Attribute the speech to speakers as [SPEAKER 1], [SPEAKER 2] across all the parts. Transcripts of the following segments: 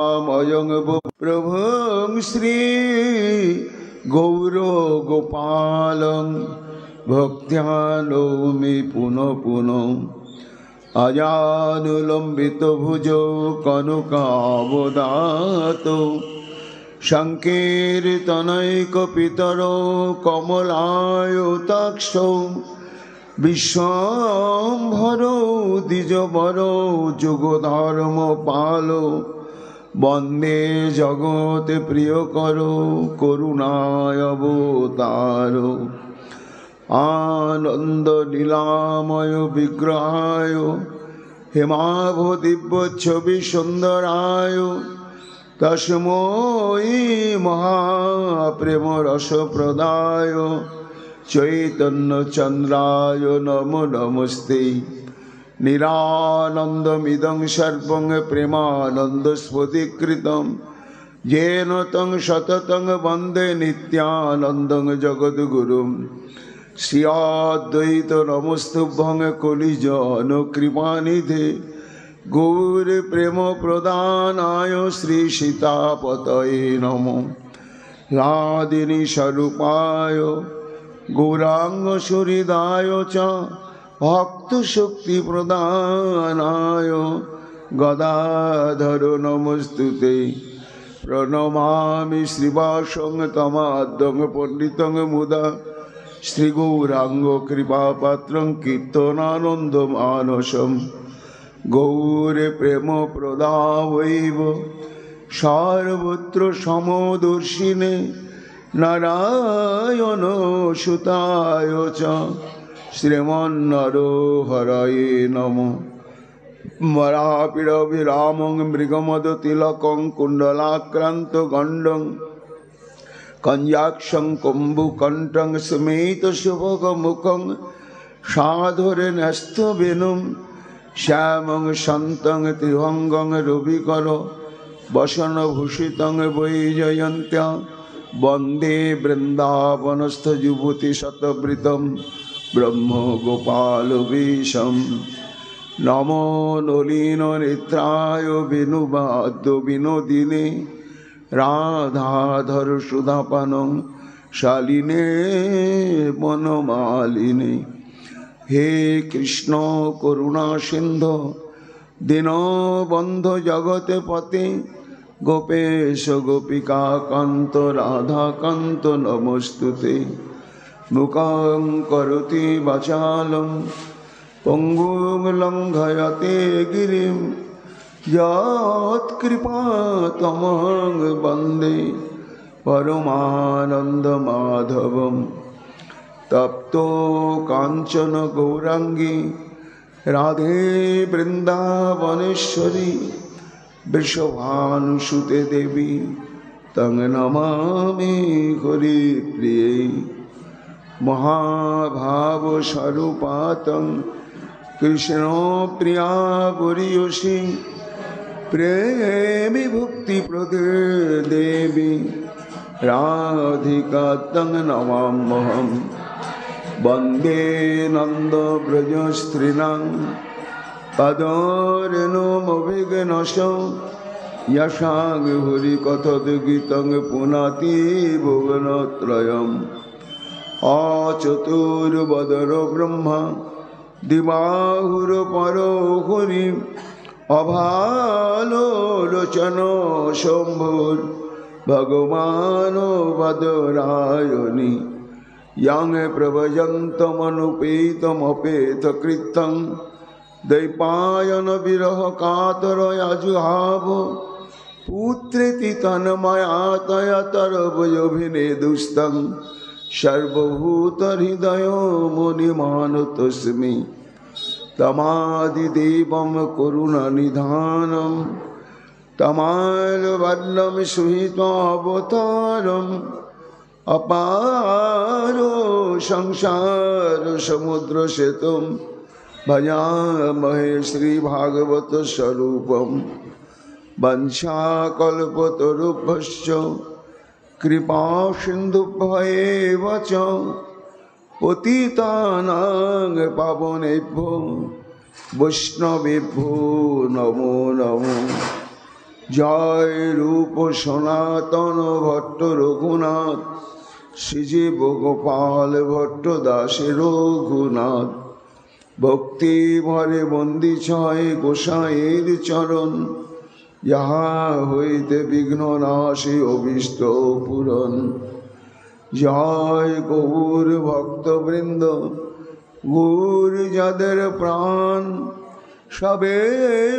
[SPEAKER 1] मयं प्रभुं श्री गौरगोपालं भक्त्या नौमि पुनः पुनः अजानुलम्बितभुजौ कनकावदातो संकीर्तनैकपितरो कमलायताक्षौ विश्वाम्भरो द्विजवरो जुगधर्मपालो वंदे जगत प्रियकरो करुणावतारो आनंद लीलामय विग्रहाय हेमाभ दिव्य छवि सुंदराय तस्मै महाप्रेम रस प्रदाय चैतन्य चंद्राय नमो नमस्ते निरानंदमिदं सर्वं प्रेमानंद स्फुटीकृतं येन तं सततं वन्दे नित्यानन्दं जगद्गुरुं श्री अद्वैत नमस्तुभ्यं कलिजन कृपानिधे गौर प्रेम प्रदानाय श्री सीतापतये नमो लादिनी स्वरूपाय गौरांग सुहृदाय च भक्त शक्ति प्रदानाय गदाधर नमस्तुते प्रणमामि श्रीवासं तमाद्यं पंडितं मुदा श्री गौरांग कृपापात्रं कीर्तनानंद मानसं गौर प्रेम प्रदावैव सर्वत्र समदर्शिने नारायण सुताय च श्रीमन्नरोहरये नमो वरापिडविरामं मृगमदतिलकं कुण्डलाक्रान्तगण्डं कञ्जाक्षं कुम्भुकण्ठं स्मितशुभगमुखं साधुर्यन्यस्तवेणुं श्यामं शान्तं त्रिभङ्गं रविकर वसनभूषितं वैजयन्त्या वन्दे वृन्दावनस्थ युवतिशतवृतं ब्रह्म गोपाल वेशम नमो नलिन नेत्राय वेणुवाद्य विनोदिने राधाधर सुधापानं शालिने वनमालिने हे कृष्ण करुणा सिंधु दीनबन्धु जगते पते गोपेश गोपिका कांत राधा कांत नमस्तुते मुखं करोति वाचालं पंगुं लंघयते गिरिं यत्कृपातमहं वन्दे परमानन्दमाधवं तप्तो कांचन गौरांगी राधे वृंदावनेश्वरी वृषभानुसुते देवी तं नमामि हरिप्रिये महाभाव स्वरूपातं कृष्ण प्रिया गुरियोषि प्रेमी भक्ति प्रदे देवी राधिका तं नमाम्यहं वन्दे नंद ब्रज स्त्रीणां पदरेणुमभिघ्नशो यशांग हरि कथोद्गीतं पुनाति भुवनत्रयम् अचतुर्वदनो ब्रह्मा दिवाहुरपरो हरि अभालोचनो शम्भुर् भगवानो वदरायणि यं प्रभजन्तमनुपेतमपेतकृतं दैपायन विरह कातरयाजुहाव पुत्रेति तन्मयातयतरवयोभिनेदुस्तं सर्वभूतहृदय मुनिमानतोऽस्मि तमादिदेवं करुणनिधानं तमालवर्णं सुहितावतारम् अपारो संसार समुद्र सेतुं भजामहे श्रीभागवत स्वरूपं वंशाकल्पतरुभ्यश्च कृपा सिन्धुभ्येव च पतितानां पावनेभ्यो वैष्णवेभ्यो नमो नमो। জয় রূপ সনাতন ভট্ট রঘুনাথ, শ্রীজীব গোপাল ভট্ট দাসে রঘুনাথ। ভক্তি ভরে বন্দি ছয় গোসাইয়ের চরণ, যাহা হইতে বিঘ্ন নাশে অভীষ্ট পূরণ। জয় গৌর ভক্তবৃন্দ, গৌর যাদের প্রাণ, সবে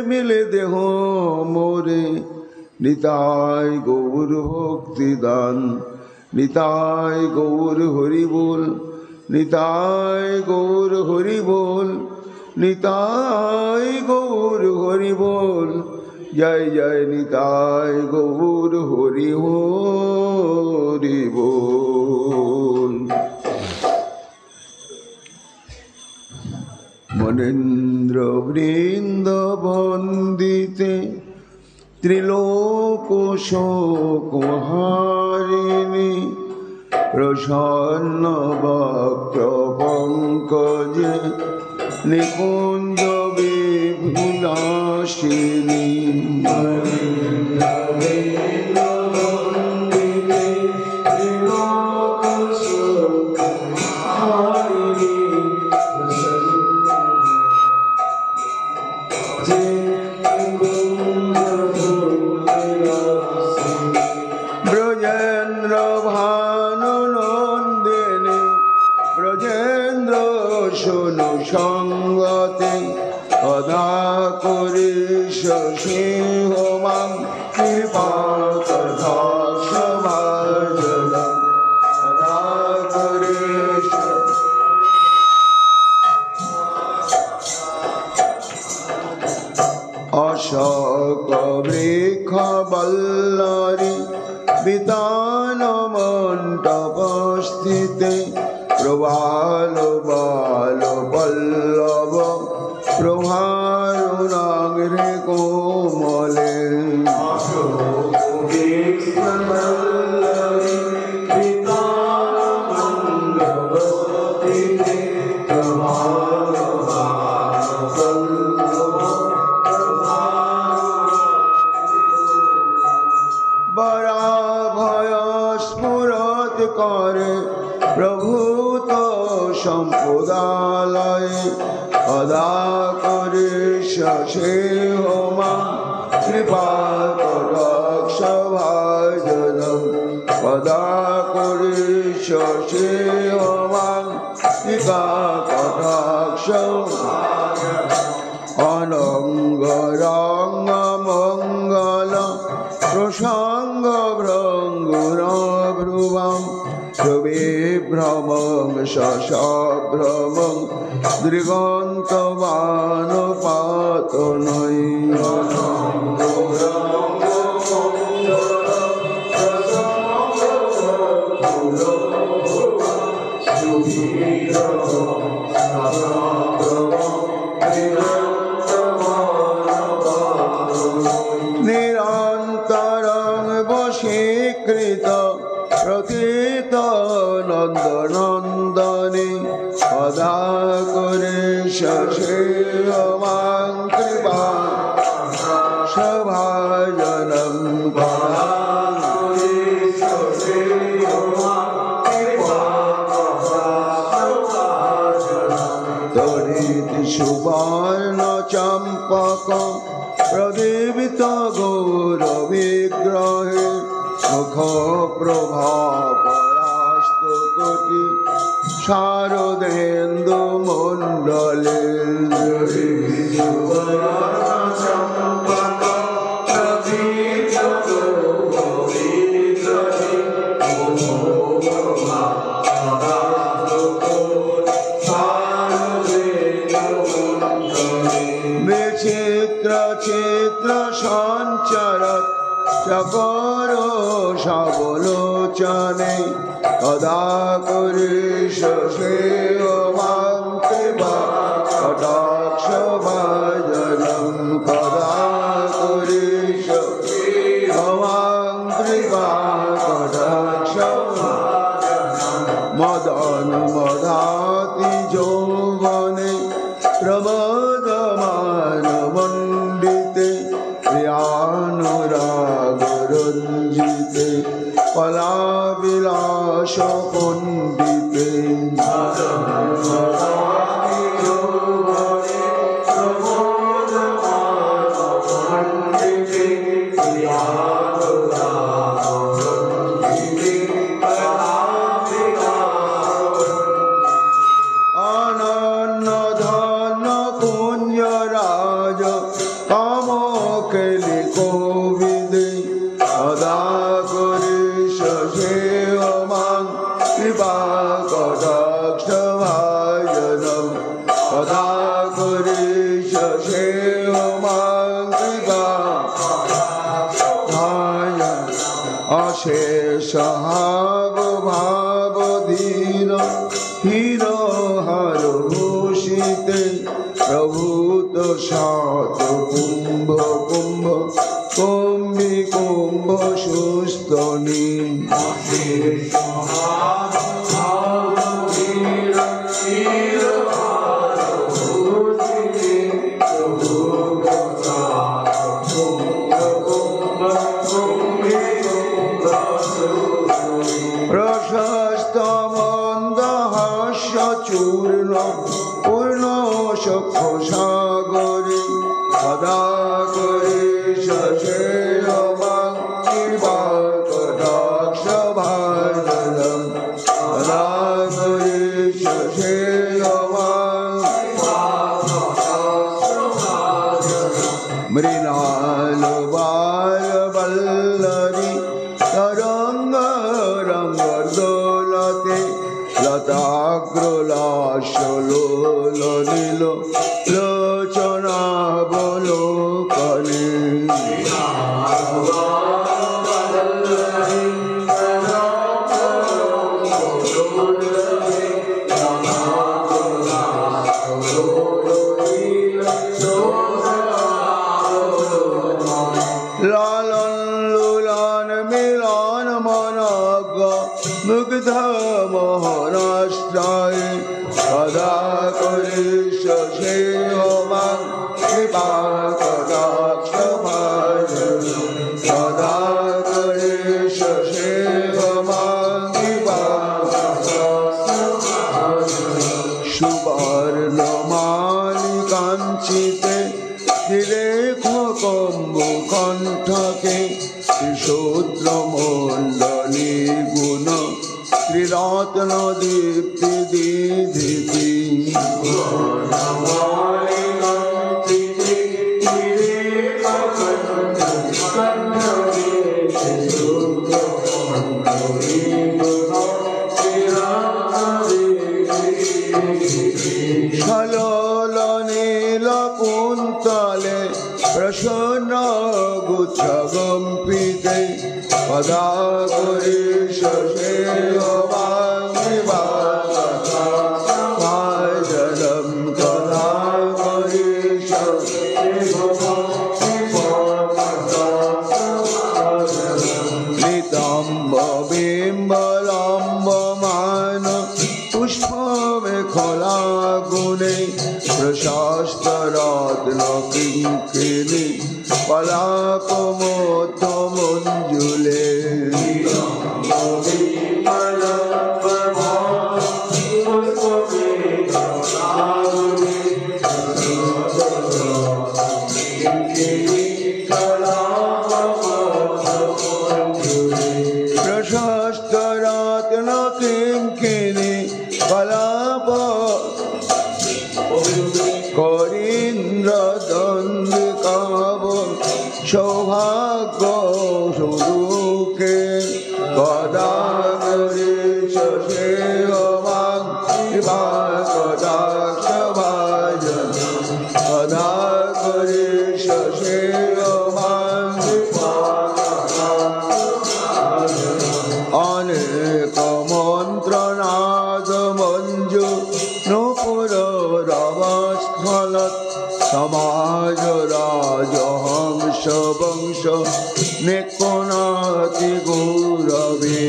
[SPEAKER 1] মিলে দেহ মোরে, নিতাই গৌর ভক্তি দান। নিতাই গৌর হরি বল, নিতাই গৌর হরি বল, নিতাই গৌর হরি বল। জয় জয় নিতাই গৌর হরি হরি বল। মনেন্দ্র বৃন্দ বন্দিতে ত্রিলোক শোক হারিণী, প্রসন্ন বক্র পঙ্কজে নিকুঞ্জ বিপুলাসিনী। ব্রজেন্দ্র ভানু নন্দিনী, ব্রজেন্দ্র শোনো সঙ্গতে, অদা করি সিংহ মাং কৃপা সভাজন। অদা করি অশোক বৃক্ষ বল্লরী, বিতান মণ্ডপস্থিতে, প্রবাল বাল পল্লব প্রভারুণাগ্রে কোমলে। স্ফুরত করে প্রভূত সম্পদালয়ে, অদা করে সিংহ মাং কৃপা কটাক্ষ ভাজনম। অদা করে সিংহ মাং কৃপা কটাক্ষ। অনঙ্গ রঙ্গ মঙ্গল প্রসঙ্গ ভ্রঙ্গুর ভ্রুবং, বিভ্রমং সভ্রমং দৃগন্তবান পাতনৈ। নিরন্তরং বশীকৃত প্রকৃত নন্দনন্দনে, অদা করে সিংহ মাং কৃপা সভাজনম। তরিত সুবর্ণ চম্পক প্রদীপিত গৌর বিগ্রহে, মুখ প্রভা পরাস্ত কোটি শারদেন্দু মণ্ডলে। বিচিত্র চিত্র সঞ্চরত চকর সবলোচনে, অদা করি সিংহ মাং কৃপা কটাক্ষ ভাজনম। কদা করি সিংহ মাং কৃপা কটাক্ষ। মদন মদাতি যৌবনে প্রমোদমান মণ্ডিতে, প্রিয়ানুরা কলাবিলাস পণ্ডিতে অনন্য ধন কুঞ্জ রাজ কাম কেলি কবিদে সদা করি সেমান কৃপা কটাক্ষ ভাজনম সদা করি সেমান কৃপা ভাজন অশেষ হাব ভাব ধীর হীর হর ভূষিতে প্রভূত সাত কুম্ভ কুম্ভ কুম্ভি কুম্ভ সুস্তনি প্রশস্ত মন্দ হাস্য চূর্ণ পূর্ণ সক্ষ সাগরে সদা করে সশেয়মাং কৃপা কটাক্ষ ভাজনম সদা করে সশেয়মাং মৃণাল বাল বল্লরি তরঙ্গ রঙ্গ দোলতে লতাগ্রলাসলোল নীল লোচনা বলোকনে লালন লুলন মিলন মনজ্ঞ মুগ্ধ মোহনাশ্রয় সদা করি সেমান কৃপা কটাক্ষ ভাজন সদা করি সেমান কৃপা সুবর্ণ মালি কাঞ্চিতে রেখ কম্বু কণ্ঠকে শূদ্র মণ্ডলী গুণ ত্রিরত্ন দীপ্তি দিদিতি সলল নীল কুন্তলে প্রসন্ন গুচ্ছ গম্পিতে সদা করি ভাজনম সদা করি নিতম্ব বিম্বলম্ব মান পুষ্প মেখলা গুণে প্রশস্ত রত্ন কিঙ্কিণী কলাপ মধ্য মঞ্জুলে প্রশস্ত রত্ন কিঙ্কিণী কলাপ করিন্দ্র দন্দিকাব সৌভাগ্য সুদুঃখে গদা করি সেমান কৃপা কটাক্ষ ভাজন সদা করি সেমান অনেক মন্ত্রনাদ মঞ্জু নূপুর রবস্থলত সমাজ রাজহংস বংশ নেকোনাতি গৌরবে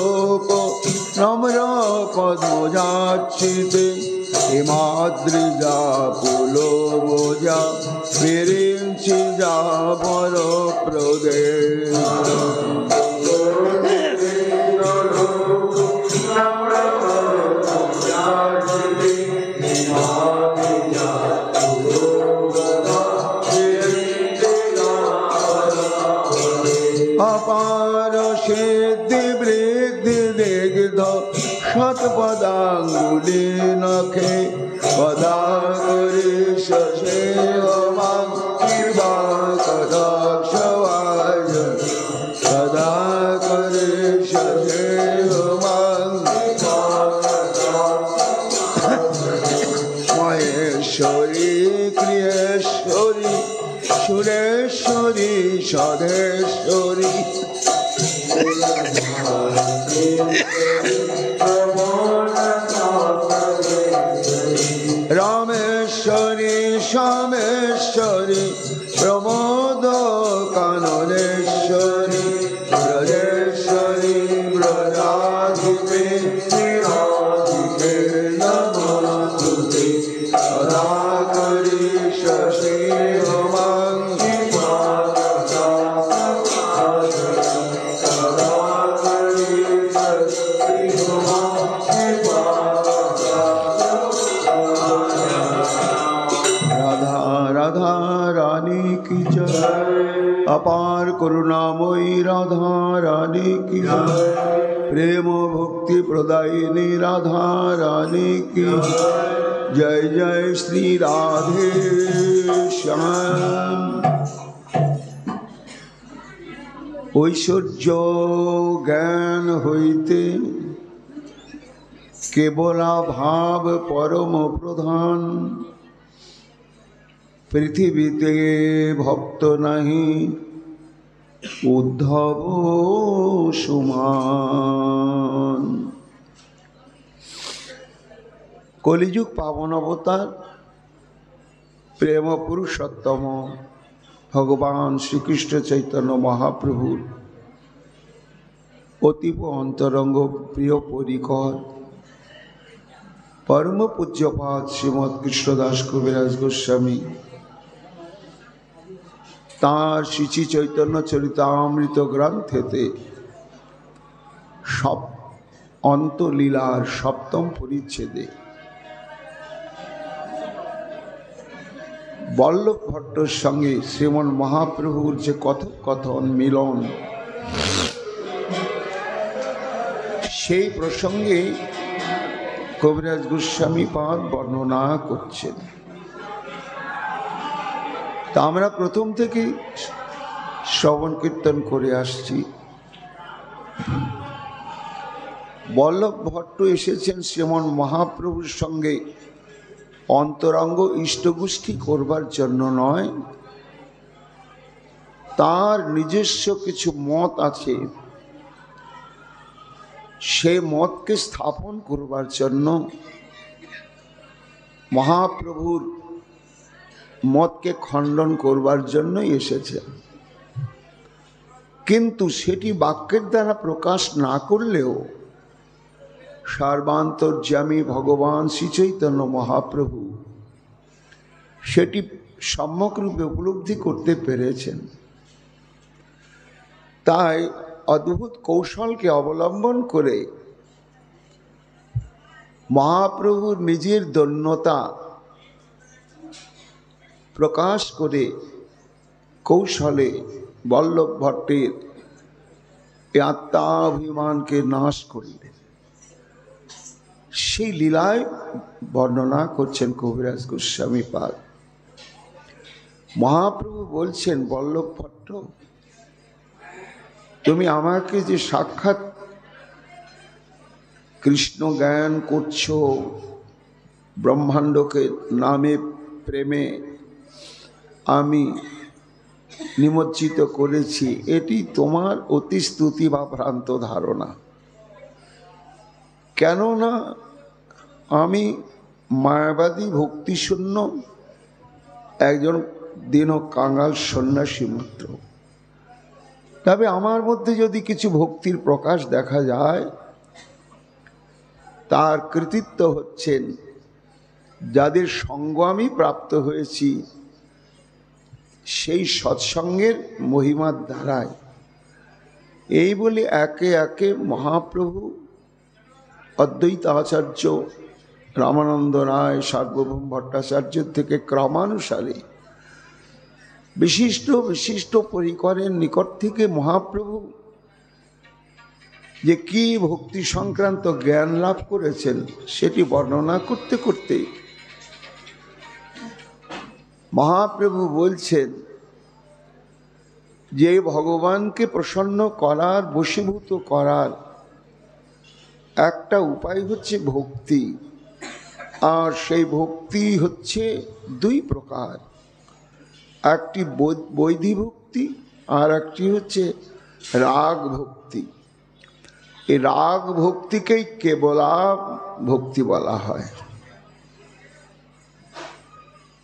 [SPEAKER 1] লোক নম্র পদ্মজাচ্ছিতে হিমাদ্রিজা পুলো বোঝা বিরিঞ্চি যা বর প্রদেশ अपार सिद्धि वृद्धि दिग्ध शतपदांगुली नखे पदाकरी कदाक्षवाय कदाकरी महेश्वरी क्रियेश्वरी सुरेश्वरी सदेश्वरी रामेश्वरी श्यामेश्वरी प्रमोद काननेश्वरी ब्रजेश्वरी ब्रजाधिपे नमोस्तुते सदाकरी शशि अपार करुणामयी राधा रानी की प्रेम भक्ति प्रदायिनी राधा रानी की जय जय श्री राधे श्याम। ऐश्वर्य ज्ञान होइते केवला भाव परम प्रधान पृथ्वीते भक्त नहीं उद्धव सुमान। कलिजुग पावन अवतार प्रेम पुरुषोत्तम भगवान श्रीकृष्ण चैतन्य महाप्रभु अतीब अंतरंग प्रिय परिकर परम पूज्यपाद श्रीमद कृष्णदास कविराज गोस्वामी तार श्री चैतन्य चरितामृत ग्रंथेते अंतलीलार सप्तम परिच्छेदे बल्लभ भट्टर संगे श्रीमन महाप्रभुर जे कथोपकथन मिलन सेई प्रसंगे कविराज गोस्वामी पाद वर्णना करছেন। তা আমরা প্রথম থেকে শ্রবণ কীর্তন করে আসছি। বল্লভ ভট্ট এসেছেন শ্রীমন মহাপ্রভুর সঙ্গে অন্তরঙ্গ ইষ্টগোষ্ঠী করবার জন্য নয়, তার নিজস্ব কিছু মত আছে, সে মতকে স্থাপন করবার জন্য মহাপ্রভুর মতকে খণ্ডন করবার জন্যই এসেছে। কিন্তু সেটি বাক্যের দ্বারা প্রকাশ না করলেও সর্বান্তর্যামী ভগবান শ্রী চৈতন্য মহাপ্রভু সেটি সম্যকরূপে উপলব্ধি করতে পেরেছেন। তাই অদ্ভুত কৌশলকে অবলম্বন করে মহাপ্রভুর নিজের দৈন্যতা প্রকাশ করে কৌশলে বল্লভ ভট্টের আত্মাভিমানকে নাশ করলেন। সেই লীলায় বর্ণনা করছেন কবিরাজ গোস্বামী পাদ। মহাপ্রভু বলছেন, বল্লভ ভট্ট, তুমি আমাকে যে সাক্ষাৎ কৃষ্ণ জ্ঞান করছো, ব্রহ্মাণ্ডকে নামে প্রেমে আমি নিমজ্জিত করেছি, এটি তোমার অতি স্তুতি বা ভ্রান্ত ধারণা। কেননা আমি মায়াবাদী ভক্তিশূন্য একজন দীন কাঙাল সন্ন্যাসী মাত্র। তবে আমার মধ্যে যদি কিছু ভক্তির প্রকাশ দেখা যায়, তার কৃতিত্ব হচ্ছেন যাদের সঙ্গ আমি প্রাপ্ত হয়েছি সেই সৎসঙ্গের মহিমার দ্বারায়। এই বলে একে একে মহাপ্রভু, অদ্বৈত আচার্য, রামানন্দ রায়, সার্বভৌম ভট্টাচার্য থেকে ক্রমানুসারে বিশিষ্ট বিশিষ্ট পরিকরের নিকট থেকে মহাপ্রভু যে কি ভক্তি সংক্রান্ত জ্ঞান লাভ করেছেন সেটি বর্ণনা করতে করতে মহাপ্রভু বলছেন যে ভগবানকে প্রসন্ন করার, বশীভূত করার একটা উপায় হচ্ছে ভক্তি। আর সেই ভক্তি হচ্ছে দুই প্রকার, একটি বৈধি ভক্তি আর একটি হচ্ছে রাগ ভক্তি। এই রাগ ভক্তিকেই কেবলা ভক্তি বলা হয়।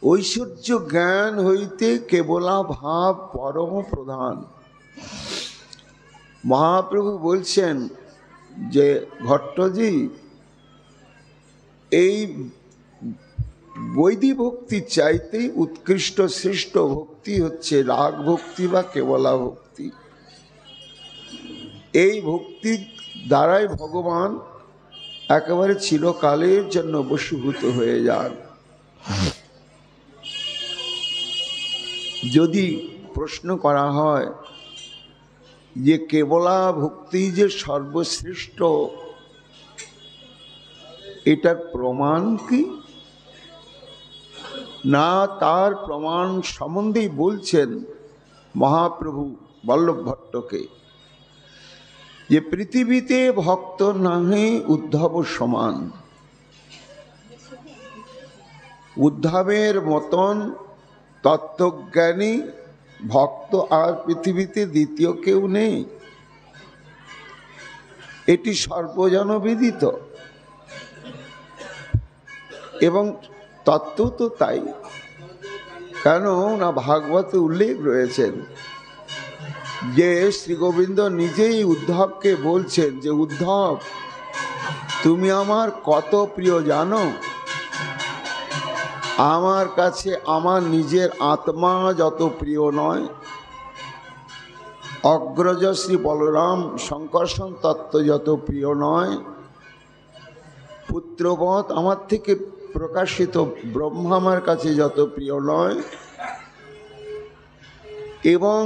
[SPEAKER 1] ঐশ্বর্য জ্ঞান হইতে কেবলা ভাব পরম প্রধান। মহাপ্রভু বলছেন যে ভট্টজি, এই বৈধি ভক্তির চাইতেই উৎকৃষ্ট শ্রেষ্ঠ ভক্তি হচ্ছে রাগ ভক্তি বা কেবলা ভক্তি। এই ভক্তির দ্বারাই ভগবান একেবারে চিরকালের জন্য বশীভূত হয়ে যান। যদি প্রশ্ন করা হয় যে কেবলা ভক্তি যে সর্বশ্রেষ্ঠ, এটার প্রমাণ কি? না, তার প্রমাণ সম্বন্ধেই বলছেন মহাপ্রভু বল্লভ ভট্টকে যে পৃথিবীতে ভক্ত নাহি উদ্ধব সমান। উদ্ধবের মতন তত্ত্বজ্ঞানী ভক্ত আর পৃথিবীতে দ্বিতীয় কেউ নেই, এটি সর্বজনবিদিত এবং তত্ত্ব তো তাই। কেন না, ভাগবতে উল্লেখ রয়েছেন যে শ্রী গোবিন্দ নিজেই উদ্ধবকে বলছেন যে উদ্ধব, তুমি আমার কত প্রিয় জানো? আমার কাছে আমার নিজের আত্মা যত প্রিয় নয়, অগ্রজ শ্রী বলরাম সংকর্ষণ তত্ত্ব যত প্রিয় নয়, পুত্রবৎ আমার থেকে প্রকাশিত ব্রহ্মা আমার কাছে যত প্রিয় নয়, এবং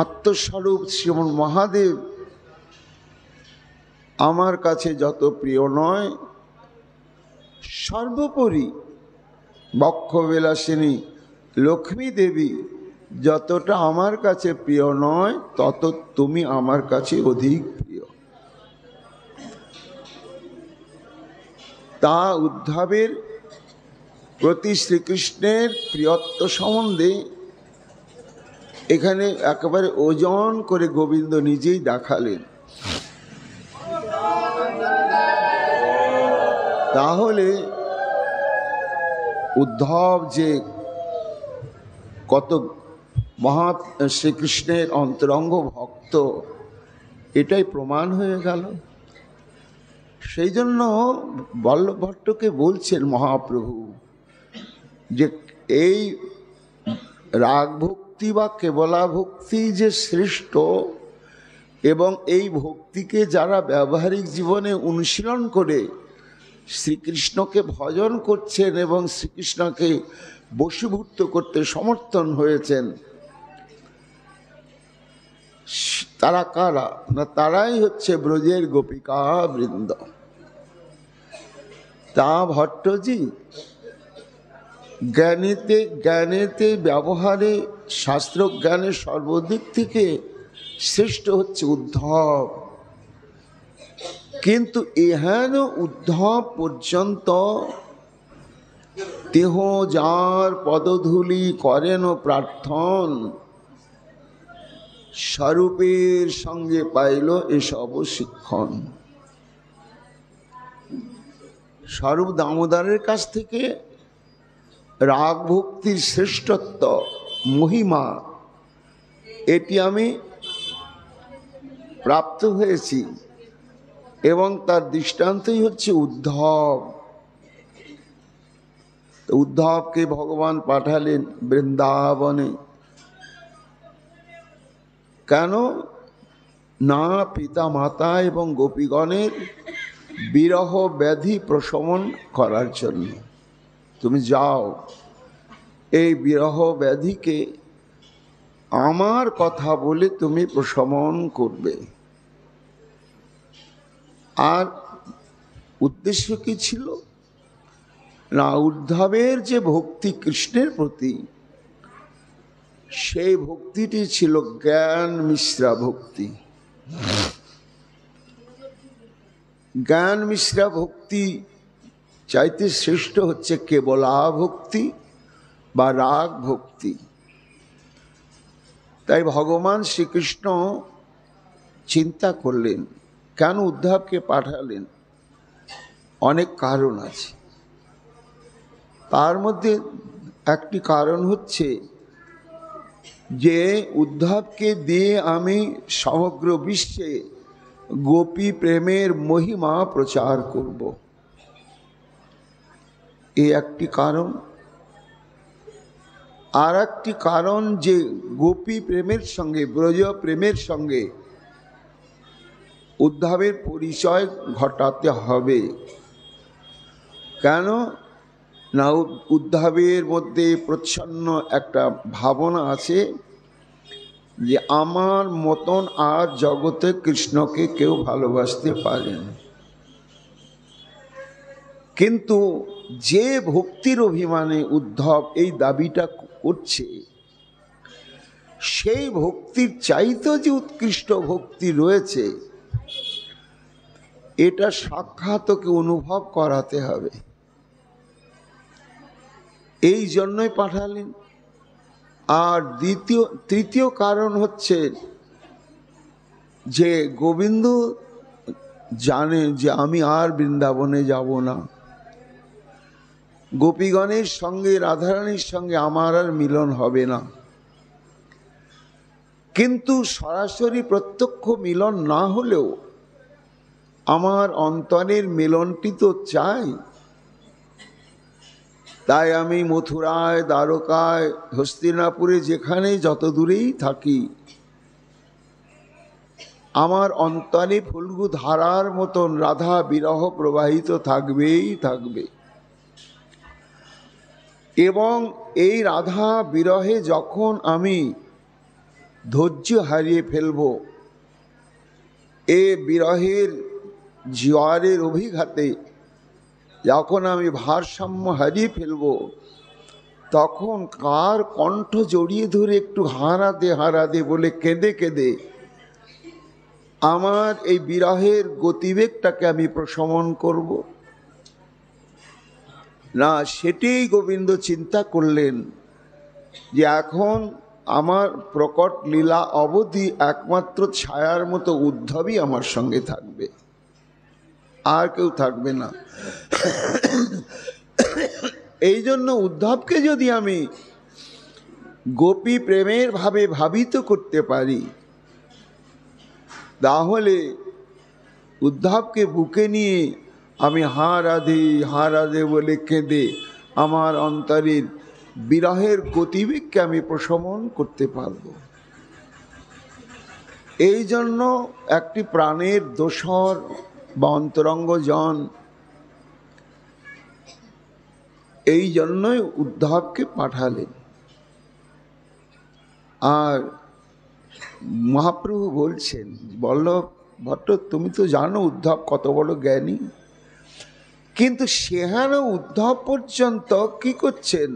[SPEAKER 1] আত্মস্বরূপ শ্রীমন মহাদেব আমার কাছে যত প্রিয় নয়, সর্বোপরি বক্ষবিলাসিনী লক্ষ্মী দেবী যতটা আমার কাছে প্রিয় নয়, তত তুমি আমার কাছে অধিক প্রিয়। তা উদ্ধবের প্রতি শ্রীকৃষ্ণের প্রিয়ত্ব সম্বন্ধে এখানে একেবারে ওজন করে গোবিন্দ নিজেই দেখালেন। তাহলে উদ্ধব যে কত মহা শ্রীকৃষ্ণের অন্তরঙ্গ ভক্ত, এটাই প্রমাণ হয়ে গেল। সেই জন্য বল্লভ ভট্টকে বলছেন মহাপ্রভু যে এই রাগ ভক্তি বা কেবলা ভক্তি যে শ্রেষ্ঠ, এবং এই ভক্তিকে যারা ব্যবহারিক জীবনে অনুশীলন করে শ্রীকৃষ্ণকে ভজন করছেন এবং শ্রীকৃষ্ণকে বশীভূত করতে সমর্থন হয়েছেন, তারা কারা? না, তারাই হচ্ছে ব্রজের গোপিকা বৃন্দ। তা ভট্টজি জ্ঞানেতে ব্যবহারে শাস্ত্র জ্ঞানের সর্বদিক থেকে শ্রেষ্ঠ হচ্ছে উদ্ধব। কিন্তু এহেন উদ্ধব পর্যন্ত দেহ যার পদধূলি করেন প্রার্থন, স্বরূপের সঙ্গে পাইল এসব শিক্ষণ। স্বরূপ দামোদরের কাছ থেকে রাগ ভক্তির শ্রেষ্ঠত্ব, মহিমা, এটি আমি প্রাপ্ত হয়েছি, এবং তার দৃষ্টান্তই হচ্ছে উদ্ধব। উদ্ধবকে ভগবান পাঠালেন বৃন্দাবনে। কেন না? পিতা মাতা এবং গোপীগণের বিরহ ব্যাধি প্রশমন করার জন্য। তুমি যাও, এই বিরহ ব্যাধিকে আমার কথা বলে তুমি প্রশমন করবে। আর উদ্দেশ্য কি ছিল না? উদ্ধবের যে ভক্তি কৃষ্ণের প্রতি, সেই ভক্তিটি ছিল জ্ঞান মিশ্রা ভক্তি। জ্ঞান মিশ্রা ভক্তি চাইতে শ্রেষ্ঠ হচ্ছে কেবলা ভক্তি বা রাগ ভক্তি। তাই ভগবান শ্রীকৃষ্ণ চিন্তা করলেন কেন উদ্ধবকে পাঠালেন। অনেক কারণ আছে, তার মধ্যে একটি কারণ হচ্ছে যে উদ্ধবকে দিয়ে আমি সমগ্র বিশ্বে গোপী প্রেমের মহিমা প্রচার করব, এই একটি কারণ। আর একটি কারণ যে গোপী প্রেমের সঙ্গে, ব্রজ প্রেমের সঙ্গে উদ্ধবের পরিচয় ঘটাতে হবে। কেন না? উদ্ধবের মধ্যে প্রচ্ছন্ন একটা ভাবনা আছে যে আমার মতন আর জগতে কৃষ্ণকে কেউ ভালোবাসতে পারে না। কিন্তু যে ভক্তির অভিমানে উদ্ধব এই দাবিটা করছে, সেই ভক্তির চাইতে যে উৎকৃষ্ট ভক্তি রয়েছে, এটা সাক্ষাৎ ওকে অনুভব করাতে হবে। এই জন্যই পাঠালেন। আর তৃতীয় কারণ হচ্ছে যে গোবিন্দ জানে যে আমি আর বৃন্দাবনে যাব না, গোপীগণের সঙ্গে রাধারানীর সঙ্গে আমার আর মিলন হবে না। কিন্তু সরাসরি প্রত্যক্ষ মিলন না হলেও আমার অন্তরের মিলনটি তো চাই। তাই আমি মথুরায়, দ্বারকায়, হস্তিনাপুরে, যেখানে যত দূরেই থাকি, আমার অন্তরে ফল্গু ধারার মতন রাধা বিরহ প্রবাহিত থাকবেই থাকবে। এবং এই রাধা বিরহে যখন আমি ধৈর্য হারিয়ে ফেলব, এ বিরহের জোয়ারের অভিঘাতে যখন আমি ভারসাম্য হারিয়ে ফেলব, তখন কার কণ্ঠ জড়িয়ে ধরে একটু হারাদে হারাদে বলে কেঁদে কেঁদে আমার এই বিরহের গতিবেগটাকে আমি প্রশমন করব না? সেটাই গোবিন্দ চিন্তা করলেন যে এখন আমার প্রকট লীলা অবধি একমাত্র ছায়ার মতো উদ্ধবই আমার সঙ্গে থাকবে, আর কেউ থাকবে না। এই জন্য উদ্ধবকে যদি আমি গোপী প্রেমের ভাবে ভাবিত করতে পারি, তাহলে উদ্ধবকে বুকে নিয়ে আমি হা রাধে বলে কেঁদে আমার অন্তরের বিরহের গতিবেগকে আমি প্রশমন করতে পারব। এই জন্য একটি প্রাণের দোসর বা অন্তরঙ্গ জন এই জন্যই উদ্ধবকে পাঠালেন। আর মহাপ্রভু বলছেন, বল্লভ ভট্ট তুমি তো জানো উদ্ধব কত বড় জ্ঞানী, কিন্তু সেখানে উদ্ধব পর্যন্ত কি করছেন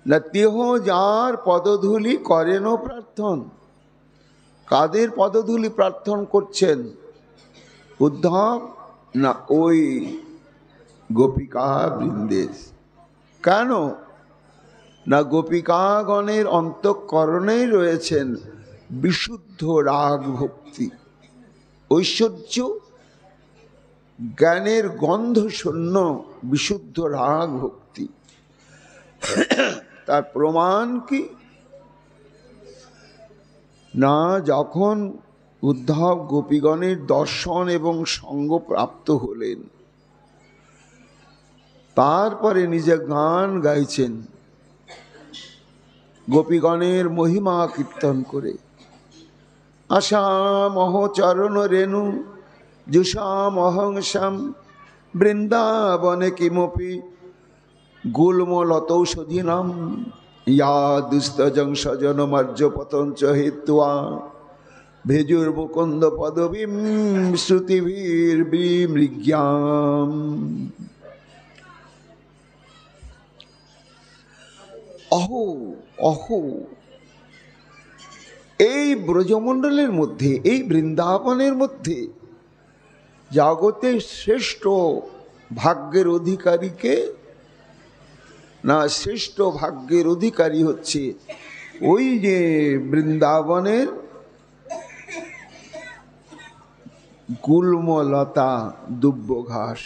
[SPEAKER 1] না? দেহ যার পদধূলি করেন প্রার্থন। কাদের পদধূলি প্রার্থন করছেন উদ্ধব? না ওই গোপিকা বৃন্দের। কেন না? গোপিকাগণের অন্তঃকরণেই রয়েছেন বিশুদ্ধ রাগ ভক্তি, ঐশ্বর্য জ্ঞানের গন্ধ শূন্য বিশুদ্ধ রাগ ভক্তি। তার প্রমাণ কি না? যখন উদ্ধব গোপীগণের দর্শন এবং সঙ্গ প্রাপ্ত হলেন। তারপরে নিজে গান গাইছেন গোপীগণের মহিমা কীর্তন করে। আসামহ চরণ রেণু জুষাম অহংসাম বৃন্দাবনে কিমপি গুল্মলতৌষধীনাম ইয়া দুস্তজং স্বজনমার্য পতঞ্চ হেত্বা ভেজুর্মুকুন্দ পদবীম শ্রুতিভির্বিমৃগ্যাম। অহো অহো, এই ব্রজমণ্ডলের মধ্যে, এই বৃন্দাবনের মধ্যে জগতের শ্রেষ্ঠ ভাগ্যের অধিকারীকে না, শ্রেষ্ঠ ভাগ্যের অধিকারী হচ্ছে ওই যে বৃন্দাবনের গুল্মলতা দুব্য ঘাস।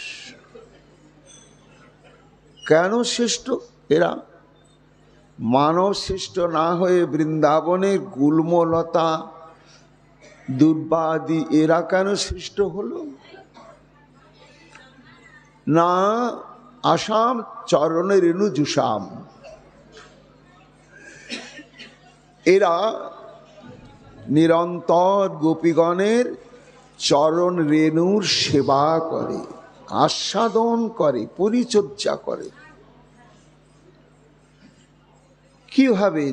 [SPEAKER 1] কেন শ্রেষ্ঠ এরা? মানব শ্রেষ্ঠ না হয়ে বৃন্দাবনের গুল্মলতা দুর্বাদি এরা কেন শ্রেষ্ঠ হলো না? আসাম চরণে রেণু জুষাম, এরা নিরন্তর গোপীগণের চরণ রেণুর সেবা করে, আস্বাদন করে, পরিচর্যা করে। কিভাবে?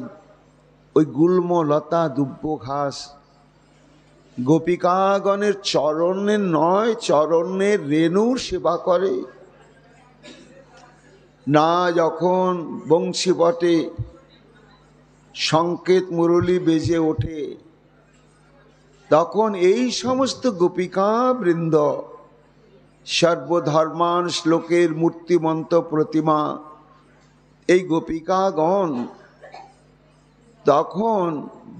[SPEAKER 1] ওই গুল্মলতা দুব্য ঘাস গোপিকাগণের চরণের নয়, চরণের রেণুর সেবা করে না। যখন বংশী বটে সংকেত মুরলী বেজে ওঠে, তখন এই সমস্ত গোপিকা বৃন্দ সর্বধর্মান শ্লোকের মূর্তিমন্ত প্রতিমা, এই গোপিকাগণ তখন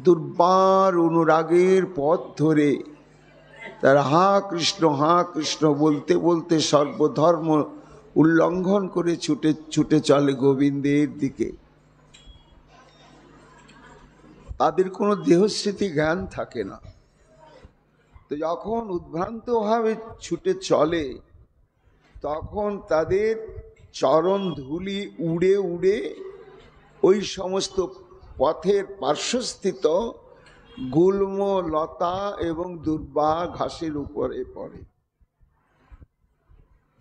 [SPEAKER 1] দুর্বার অনুরাগের পথ ধরে তারা হা কৃষ্ণ বলতে বলতে সর্বধর্ম উল্লঙ্ঘন করে ছুটে ছুটে চলে গোবিন্দের দিকে। তাদের কোনো দেহস্মৃতি জ্ঞান থাকে না। তো যখন উদ্ভ্রান্তভাবে ছুটে চলে, তখন তাদের চরণ ধুলি উড়ে উড়ে ওই সমস্ত পথের পার্শ্বস্থিত গুল্ম লতা এবং দুর্বা ঘাসের উপরে পড়ে।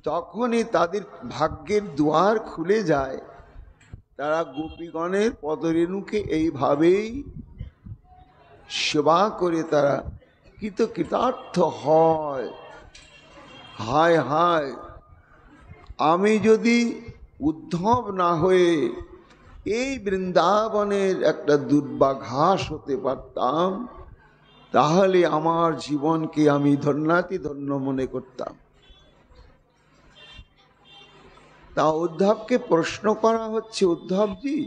[SPEAKER 1] তখনই তাদের ভাগ্যের দুয়ার খুলে যায়। তারা গোপীগণের পদরেণুকে এইভাবেই সেবা করে তারা কৃতার্থ হয়। হায় হায়, আমি যদি উদ্ধব না হয়ে এই বৃন্দাবনের একটা দুর্বা ঘাস হতে পারতাম, তাহলে আমার জীবনকে আমি ধন্যাতিধন্য মনে করতাম। তা উদ্ধবকে প্রশ্ন করা হচ্ছে, উদ্ধবজি,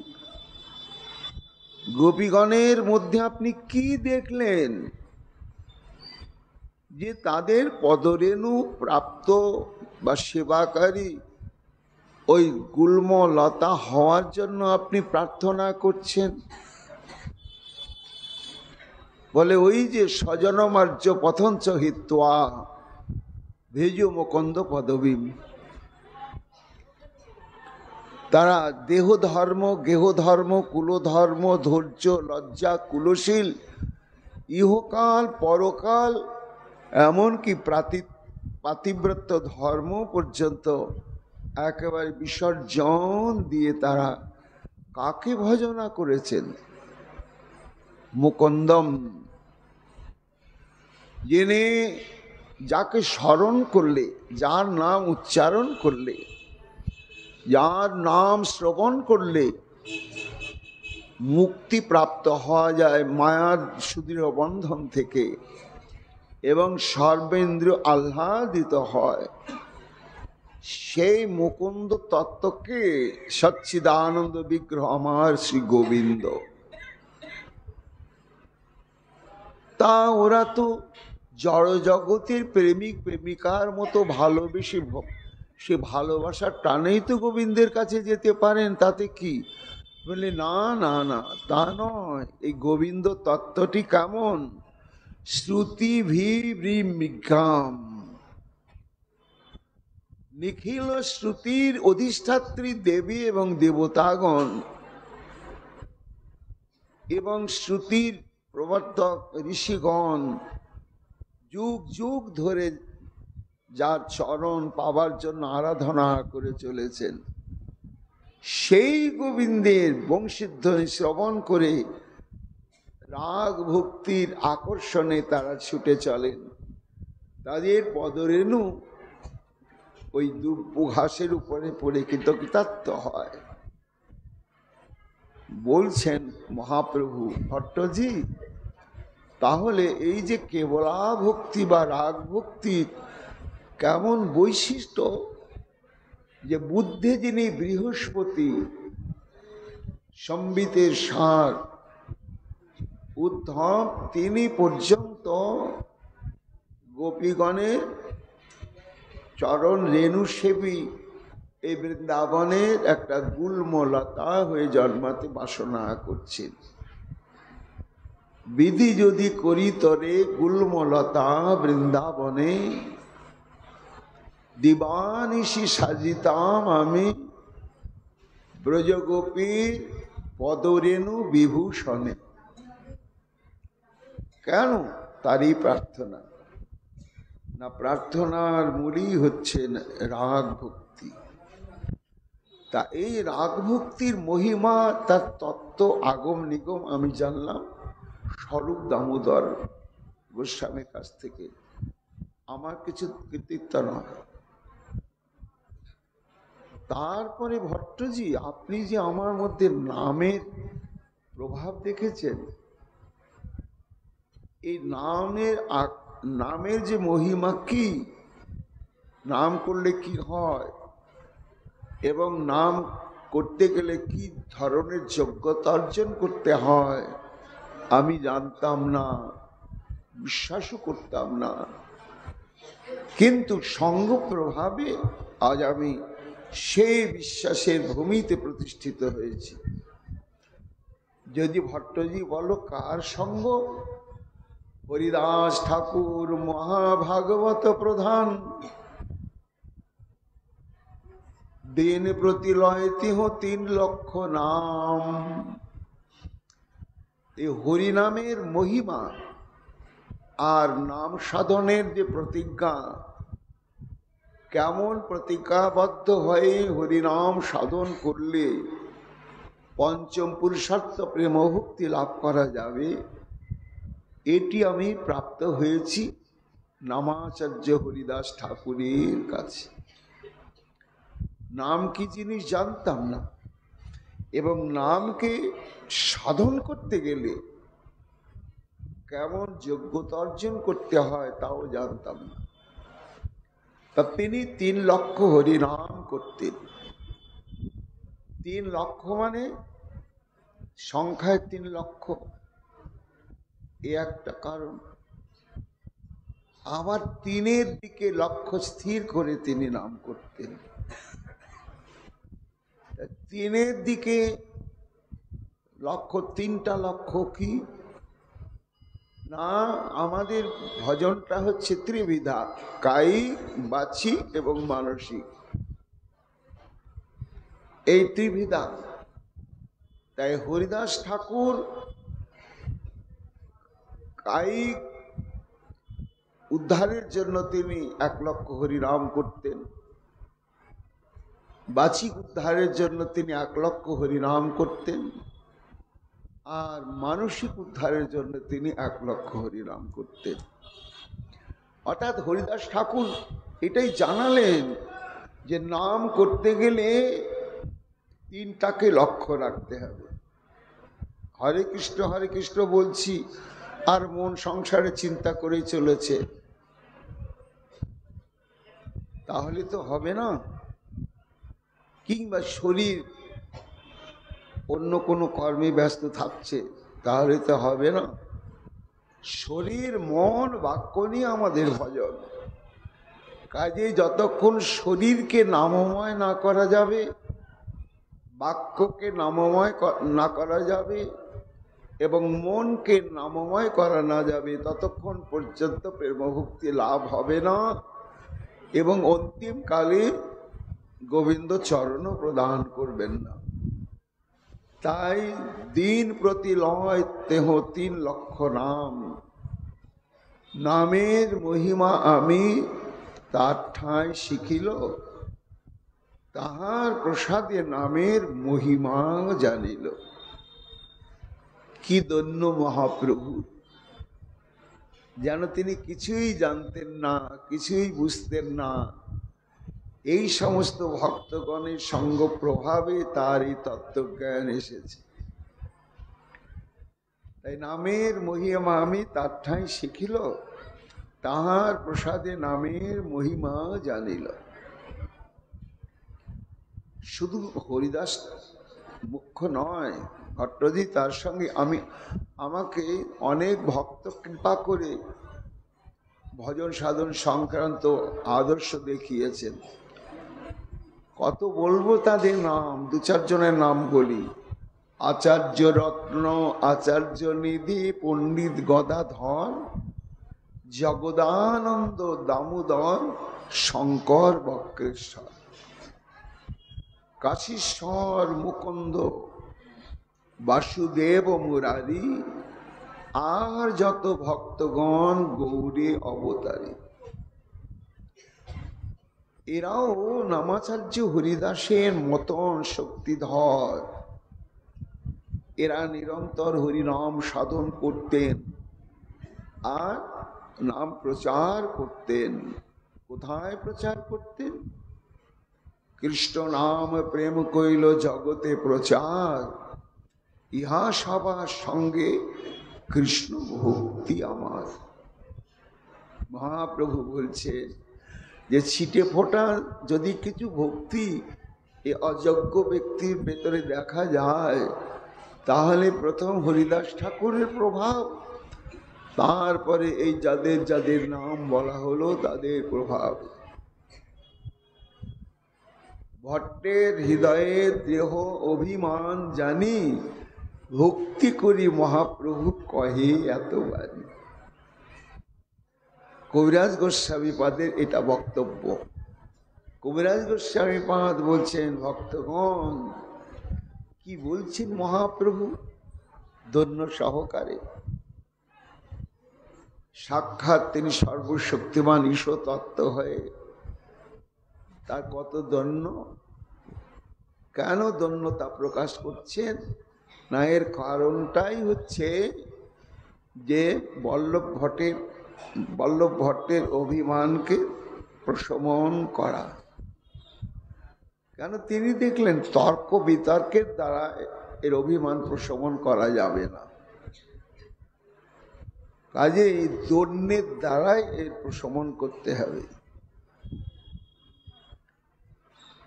[SPEAKER 1] গোপীগণের মধ্যে আপনি কি দেখলেন যে তাদের পদরেণু প্রাপ্ত বা সেবাকারী ওই গুল্ম লতা হওয়ার জন্য আপনি প্রার্থনা করছেন? বলে, ওই যে স্বজনমার্য পথঞ্চ হিত্বা ভেজু মুকুন্দ পদবীম, তারা দেহধর্ম, গেহধর্ম, কুলধর্ম, ধৈর্য, লজ্জা, কুলশীল, ইহকাল পরকাল, এমনকি পাতিব্রত ধর্ম পর্যন্ত একেবারে বিসর্জন দিয়ে তারা কাকে ভজনা করেছেন? মুকুন্দম, যিনি যাকে স্মরণ করলে, যার নাম উচ্চারণ করলে, যার নাম শ্রবণ করলে মুক্তি প্রাপ্ত হওয়া যায় মায়ার সুদৃঢ় বন্ধন থেকে এবং সর্বেন্দ্রিয় আহ্লাদিত হয়, সেই মুকুন্দ তত্ত্বকে সচ্চিদানন্দ বিগ্রহ আমার শ্রী গোবিন্দ। তা ওরা তো জড় জগতের প্রেমিক প্রেমিকার মতো ভালোবেসে, সে ভালোবাসার টানেই তো গোবিন্দের কাছে যেতে পারেন, তাতে কি? বলে, না না না, তা নয়। এই গোবিন্দ তত্ত্বটি কেমন? শ্রুতিভির্বিজ্ঞাম, নিখিল শ্রুতির অধিষ্ঠাত্রী দেবী এবং দেবতাগণ এবং শ্রুতির প্রবর্তক ঋষিগণ যুগ যুগ ধরে যার চরণ পাবার জন্য আরাধনা করে চলেছেন, সেই গোবিন্দের বংশীধ্বনি শ্রবণ করে রাগ ভক্তির আকর্ষণে তারা ছুটে চলেন। তাদের পদরেণু ওই দুব্য ঘাসের উপরে পড়ে কৃতকৃতার্থ হয়। বলছেন মহাপ্রভু, ভট্টজি, তাহলে এই যে কেবলা ভক্তি বা রাগ ভক্তির কেমন বৈশিষ্ট্য, যে বুদ্ধে যিনি বৃহস্পতি, সম্বিতের সার, উদ্ধব তিনি পর্যন্ত গোপীগণের চরণ রেণু সেবী এই বৃন্দাবনের একটা গুল্মলতা হয়ে জন্মাতে বাসনা করছেন। বিধি যদি করি তরে গুল্মলতা বৃন্দাবনে, দিবানিশি সাজিতাম আমি ব্রজগোপীর পদরেণু বিভূষণে। কেন? তারই প্রার্থনা। না, প্রার্থনার মূলই হচ্ছে রাগ ভক্তি। তা এই রাগ ভক্তির মহিমা, তার তত্ত্ব আগম নিগম আমি জানলাম স্বরূপ দামোদর গোস্বামীর কাছ থেকে। আমার কিছু কৃতিত্ব নয়। তারপরে ভট্টজি, আপনি যে আমার মধ্যে নামের প্রভাব দেখেছেন, এই নামের যে মহিমা, কি নাম করলে কি হয় এবং নাম করতে গেলে কি ধরনের যোগ্যতা অর্জন করতে হয়, আমি জানতাম না, বিশ্বাসও করতাম না। কিন্তু সঙ্গ প্রভাবে আজ আমি সেই বিশ্বাসের ভূমিতে প্রতিষ্ঠিত হয়েছি। যদি ভট্টজি বলো কার সঙ্গ? হরিদাস ঠাকুর মহাভাগবত প্রধান, দিন প্রতি লয়তিহ 3 লক্ষ নাম। এই হরিনামের মহিমা আর নাম সাধনের যে প্রতিজ্ঞা, কেমন প্রতিজ্ঞাবদ্ধ হয়ে হরিনাম সাধন করলে পঞ্চম পুরুষার্থ প্রেম ভক্তি লাভ করা যাবে, এটি আমি প্রাপ্ত হয়েছি নামাচার্য হরিদাস ঠাকুরের কাছে। নাম কি জিনিস জানতাম না, এবং নামকে সাধন করতে গেলে কেমন যোগ্যতা অর্জন করতে হয় তাও জানতাম না। তা তিনি 3 লক্ষ হরিনাম করতেন। 3 লক্ষ মানে সংখ্যায় 3 লক্ষ, এ একটা কারণ। আবার 3-এর দিকে লক্ষ্য স্থির করে তিনি নাম করতেন। 3-এর দিকে লক্ষ্য, 3টা লক্ষ্য কি না, আমাদের ভজনটা হচ্ছে ত্রিবিধা, কায়িক, বাচিক এবং মানসিক, এই ত্রিবিধা। তাই হরিদাস ঠাকুর কায়িক উদ্ধারের জন্য তিনি 1 লক্ষ হরিনাম করতেন, বাচিক উদ্ধারের জন্য তিনি 1 লক্ষ হরিনাম করতেন, আর মানসিক উদ্ধারের জন্য তিনি 1 লক্ষ হরিনাম করতেন। অর্থাৎ হরিদাস ঠাকুর এটাই জানালেন যে নাম করতে গেলে 3টাকে লক্ষ্য রাখতে হবে। হরে কৃষ্ণ বলছি আর মন সংসারে চিন্তা করেই চলেছে, তাহলে তো হবে না। কিংবা শরীর অন্য কোনো কর্মে ব্যস্ত থাকছে, তাহলে তো হবে না। শরীর মন বাক্য নিয়ে আমাদের ভজন। কাজে যতক্ষণ শরীরকে নামময় না করা যাবে, বাক্যকে নামময় না করা যাবে, এবং মনকে নামময় করা না যাবে ততক্ষণ পর্যন্ত প্রেমভক্তি লাভ হবে না, এবং অন্তিম কালে গোবিন্দ চরণও প্রদান করবেন না। তাই দিন প্রতি লয় তেহ 3 লক্ষ নাম, নামের মহিমা আমি তার ঠাঁই শিখিল, তাহার প্রসাদে নামের মহিমা জানিল। কি ধন্য মহাপ্রভু, যেন তিনি কিছুই জানতেন না, কিছুই বুঝতেন না, এই সমস্ত ভক্তগণের সঙ্গ প্রভাবে তার এই তত্ত্বজ্ঞান এসেছে। তাই নামের মহিমা আমি তার ঠাঁই শিখিল, তাহার প্রসাদে নামের মহিমা জানিল। শুধু হরিদাস মুখ্য নয়, ভট্টজি তার সঙ্গে আমাকে অনেক ভক্ত কৃপা করে ভজন সাধন সংক্রান্ত আদর্শ দেখিয়েছেন। কত বলবো তাদের নাম, 2-4 জনের নাম বলি। আচার্য রত্ন, আচার্য নিধি, পণ্ডিত গদাধর, জগদানন্দ দামোদর, শঙ্কর বক্রেশ্বর, কাশীশ্বর মুকুন্দ, বাসুদেব মুরারি, আর যত ভক্তগণ গৌরী অবতারী, এরাও নামাচার্য হরিদাসের মতন শক্তিধর। এরা নিরন্তর হরিনাম সাধন করতেন আর নাম প্রচার করতেন। কোথায় প্রচার করতেন? কৃষ্ণ নাম প্রেম কইল জগতে প্রচার, ইহা সবার সঙ্গে কৃষ্ণ ভক্তি আমার। মহাপ্রভু বলছে যে ছিটে ফোটা যদি কিছু ভক্তি এ অযোগ্য ব্যক্তির ভেতরে দেখা যায়, তাহলে প্রথম হরিদাস ঠাকুরের প্রভাব, তারপরে এই যাদের যাদের নাম বলা হলো তাদের প্রভাব। ভট্টের হৃদয়ে দেহ অভিমান জানি, ভক্তি করি মহাপ্রভু কহে এতবারই। কবিরাজ গোস্বামী পাদের এটা বক্তব্য। কবিরাজ গোস্বামী পাদ বলছেন, ভক্তগণ কি বলছেন মহাপ্রভু ধন্য সহকারে। সাক্ষাৎ তিনি সর্বশক্তিমান ঈশ্বর তত্ত্ব হয়ে, তার কত ধন্য। কেন ধন্যতা প্রকাশ করছেন? না, এর কারণটাই হচ্ছে যে বল্লভ ভট্টের অভিমানকে প্রশমন করা। কেন? তিনি দেখলেন তর্ক বিতর্কের দ্বারা এর অভিমান প্রশমন করা যাবে না, কাজে এই দৈন্যের দ্বারাই এর প্রশমন করতে হবে।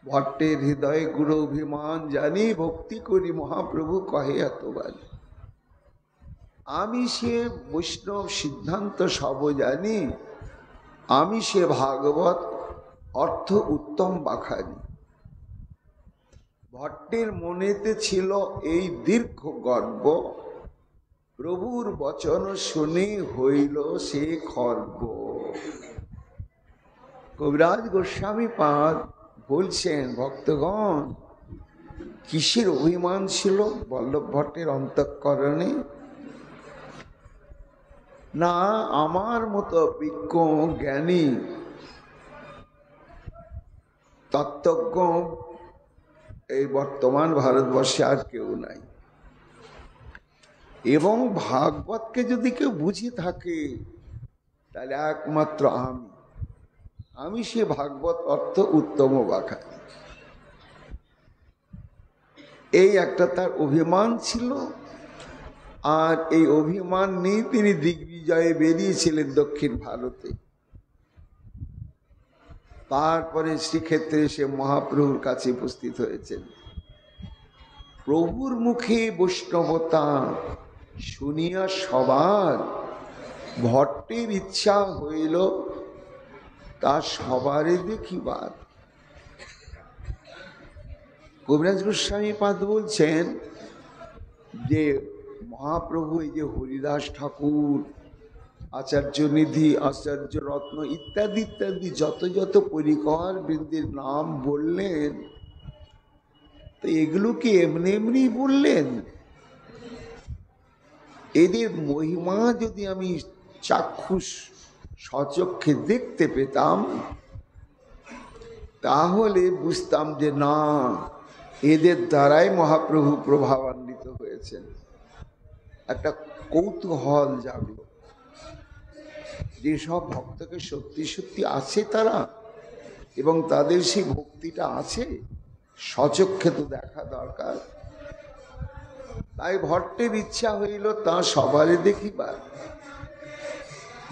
[SPEAKER 1] ভট্টের হৃদয়ে গুরু অভিমান জানি, ভক্তি করি মহাপ্রভু কহে এতবার। আমি সে বৈষ্ণব সিদ্ধান্ত সব জানি, আমি সে ভাগবত অর্থ উত্তম বাখানি। ভট্টের মনেতে ছিল এই দীর্ঘ গর্ব, প্রভুর বচন শুনে হইল সে খর্ব। কবিরাজ গোস্বামী পাদ বলছেন, ভক্তগণ কিসের অভিমান ছিল বল্লভ ভট্টের অন্তঃকরণে? না, আমার মতো বিজ্ঞ জ্ঞানী তত্ত্বজ্ঞ এই বর্তমান ভারতবর্ষে আর কেউ নাই, এবং ভাগবতকে যদি কেউ বুঝে থাকে তাহলে একমাত্র আমি সে ভাগবত অর্থ উত্তম বাখা। এই একটা তার অভিমান ছিল, আর এই অভিমান নিয়ে তিনি দিগ্বিজয়ে বেরিয়েছিলেন দক্ষিণ ভারতে। তারপরে শ্রীক্ষেত্রে সে মহাপ্রভুর কাছে উপস্থিত হয়েছেন। প্রভুর মুখে বৈষ্ণবতা শুনিয়া সবার ভট্টের ইচ্ছা হইল তা সবারে দেখিবার। কবিরাজ গোস্বামী পাদ বলছেন যে মহাপ্রভু এই যে হরিদাস ঠাকুর, আচার্য নিধি, আচার্য রত্ন ইত্যাদি ইত্যাদি যত যত পরিকর বৃন্দের নাম বললেন, তো এগুলো কি এমনি এমনি বললেন? এদের মহিমা যদি আমি চাক্ষুষ সচক্ষে দেখতে পেতাম, তাহলে বুঝতাম যে না, এদের দ্বারাই মহাপ্রভু প্রভাবান্বিত হয়েছেন। একটা কৌতূহল জাগলো, যেসব ভক্তকে সত্যি সত্যি আছে তারা, এবং তাদের সেই ভক্তিটা আছে, সচক্ষে তো দেখা দরকার। তাই ভট্টের ইচ্ছা হইল তা সবারে দেখিবার।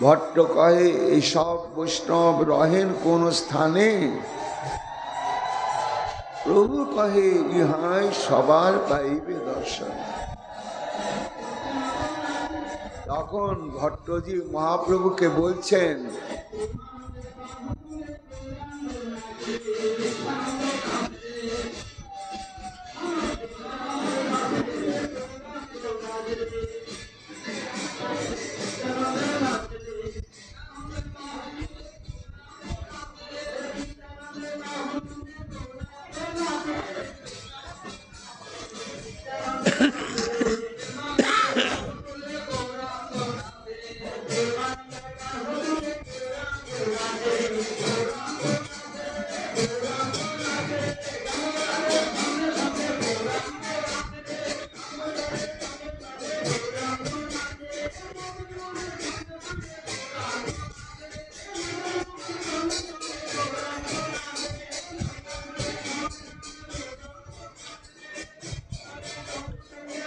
[SPEAKER 1] ভট্ট কহে, এইসব বৈষ্ণব রহেন কোন স্থানে? প্রভু কহে, ইহাই সবার পাইবে দর্শন। তখন ভট্টজি মহাপ্রভুকে বলছেন,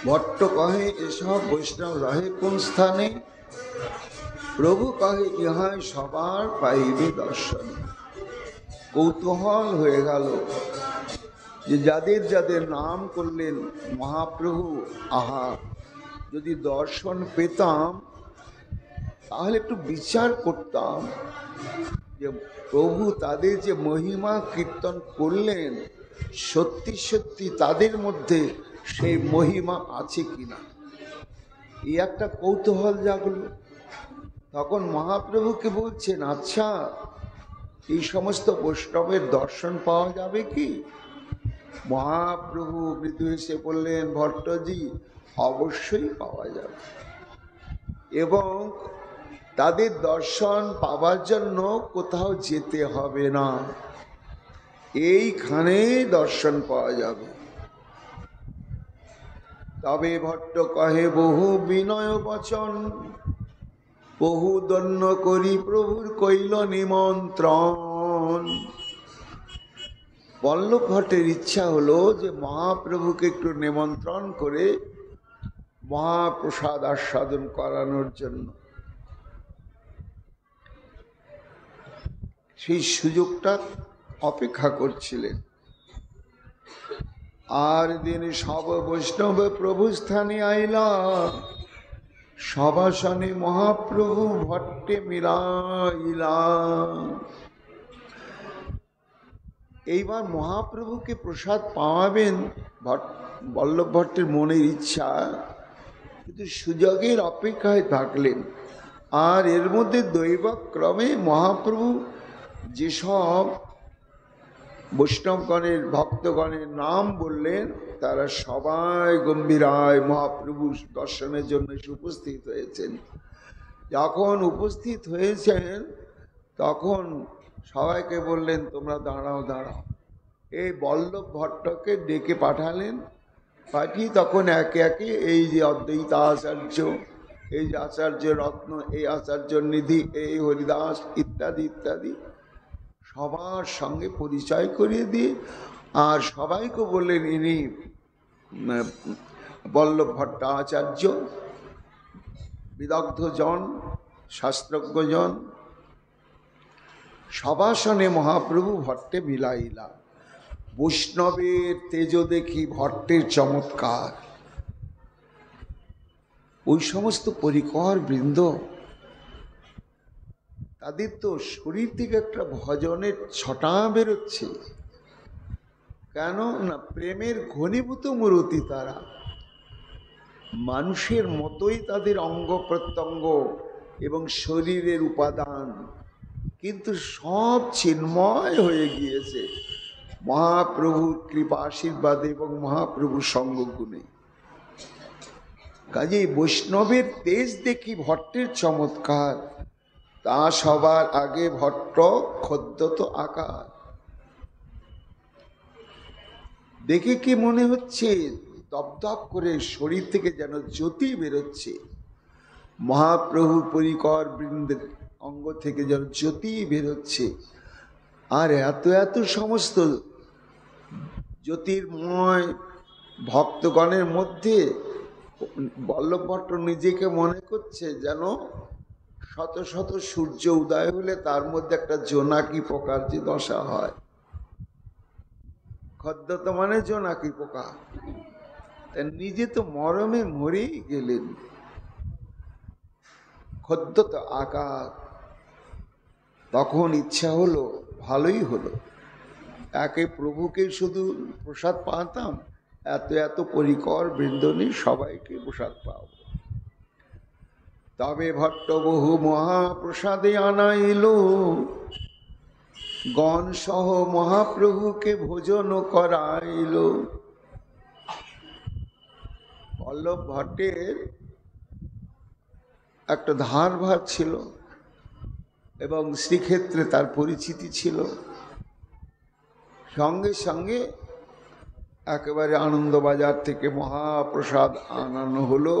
[SPEAKER 1] ভট্ট কহে, এসব বৈষ্ণব রহে কোন স্থানে? প্রভু কহে, ইহাই সবার পাইবে দর্শন। কৌতূহল হয়ে গেল যে যাদের যাদের নাম করলেন মহাপ্রভু, আহা, যদি দর্শন পেতাম তাহলে একটু বিচার করতাম যে প্রভু তাদের যে মহিমা কীর্তন করলেন, সত্যি সত্যি তাদের মধ্যে সেই মহিমা আছে কিনা, এই একটা কৌতূহল জাগলো। তখন মহাপ্রভুকে বলছেন, আচ্ছা, এই সমস্ত বৈষ্ণবের দর্শন পাওয়া যাবে কি? মহাপ্রভু মৃদু হেসে বললেন, ভট্টজি, অবশ্যই পাওয়া যাবে, এবং তাদের দর্শন পাওয়ার জন্য কোথাও যেতে হবে না, এইখানে দর্শন পাওয়া যাবে। তবে ভট্ট কহে, বহু বিনয় বচন, বহু দন্য করি প্রভুর কইল নিমন্ত্রণ। বল্লভ ভট্টের ইচ্ছা হলো যে মহাপ্রভুকে একটু নিমন্ত্রণ করে মহাপ্রসাদ আস্বাদন করানোর জন্য। সেই সুযোগটা অপেক্ষা করছিলেন। আর দিন সব বৈষ্ণব প্রভু স্থানে আইলা, সবাসনে মহাপ্রভু ভট্টে মিলাইলা। এইবার মহাপ্রভুকে প্রসাদ পাওয়াবেন বল্লভ ভট্টের মনের ইচ্ছা, কিন্তু সুযোগের অপেক্ষায় থাকলেন। আর এর মধ্যে দৈবক্রমে মহাপ্রভু যেসব বৈষ্ণবগণের ভক্তগণের নাম বললেন, তারা সবাই গম্ভীরায় মহাপ্রভু দর্শনের জন্য উপস্থিত হয়েছেন। যখন উপস্থিত হয়েছেন তখন সবাইকে বললেন, তোমরা দাঁড়াও দাঁড়াও। এই বল্লভ ভট্টকে ডেকে পাঠালেন। পাঠিয়ে তখন একে একে এই যে অদ্বৈত আচার্য, এই যে আচার্য রত্ন, এই আচার্য নিধি, এই হরিদাস ইত্যাদি ইত্যাদি সবার সঙ্গে পরিচয় করিয়ে দিয়ে, আর সবাইকে বললেন, ইনি বল্লভ ভট্টাচার্য, বিদগ্ধজন, শাস্ত্রজ্ঞজন। সবাসনে মহাপ্রভু ভট্টে মিলাইলা। বৈষ্ণবের তেজ দেখি ভট্টের চমৎকার। ওই সমস্ত পরিকর বৃন্দ, তাদের তো শরীর থেকে একটা ভজনের ছটা বেরোচ্ছে। কেন না, প্রেমের ঘনীভূত মূরতি তারা। মানুষের মতোই তাদের অঙ্গ প্রত্যঙ্গ এবং শরীরের উপাদান, কিন্তু সব চিন্ময় হয়ে গিয়েছে মহাপ্রভুর কৃপা আশীর্বাদে এবং মহাপ্রভুর সঙ্গ গুণে। কাজেই বৈষ্ণবের তেজ দেখি ভট্টের চমৎকার, তা সবার আগে ভট্ট খদ্যত আকার। দেখে কি মনে হচ্ছে দপদপ করে শরীর থেকে যেন জ্যোতি বেরোচ্ছে, মহাপ্রভু পরিকর বৃন্দের অঙ্গ থেকে যেন জ্যোতি বেরোচ্ছে। আর এত এত সমস্ত জ্যোতির্ময় ভক্তগণের মধ্যে বল্লভ ভট্ট নিজেকে মনে করছে যেন শত শত সূর্য উদয় হলে তার মধ্যে একটা জোনাকি পোকার যে দশা হয়। খদ্যত মানে জোনাকি পোকা, তা নিজে তো মরমে মরেই গেলেন। খদ্যত আকার। তখন ইচ্ছা হলো, ভালোই হলো, একে প্রভুকে শুধু প্রসাদ পাতাম, এত এত পরিকর বৃন্দনী সবাইকে প্রসাদ পাব। তবে ভট্ট বহু মহাপ্রসাদে আনাইল, গণ সহ মহাপ্রভুকে ভোজন করাইল। বল্লভ ভট্টের একটা ধার ভার ছিল এবং শ্রীক্ষেত্রে তার পরিচিতি ছিল। সঙ্গে সঙ্গে একেবারে আনন্দবাজার থেকে মহাপ্রসাদ আনানো হলো।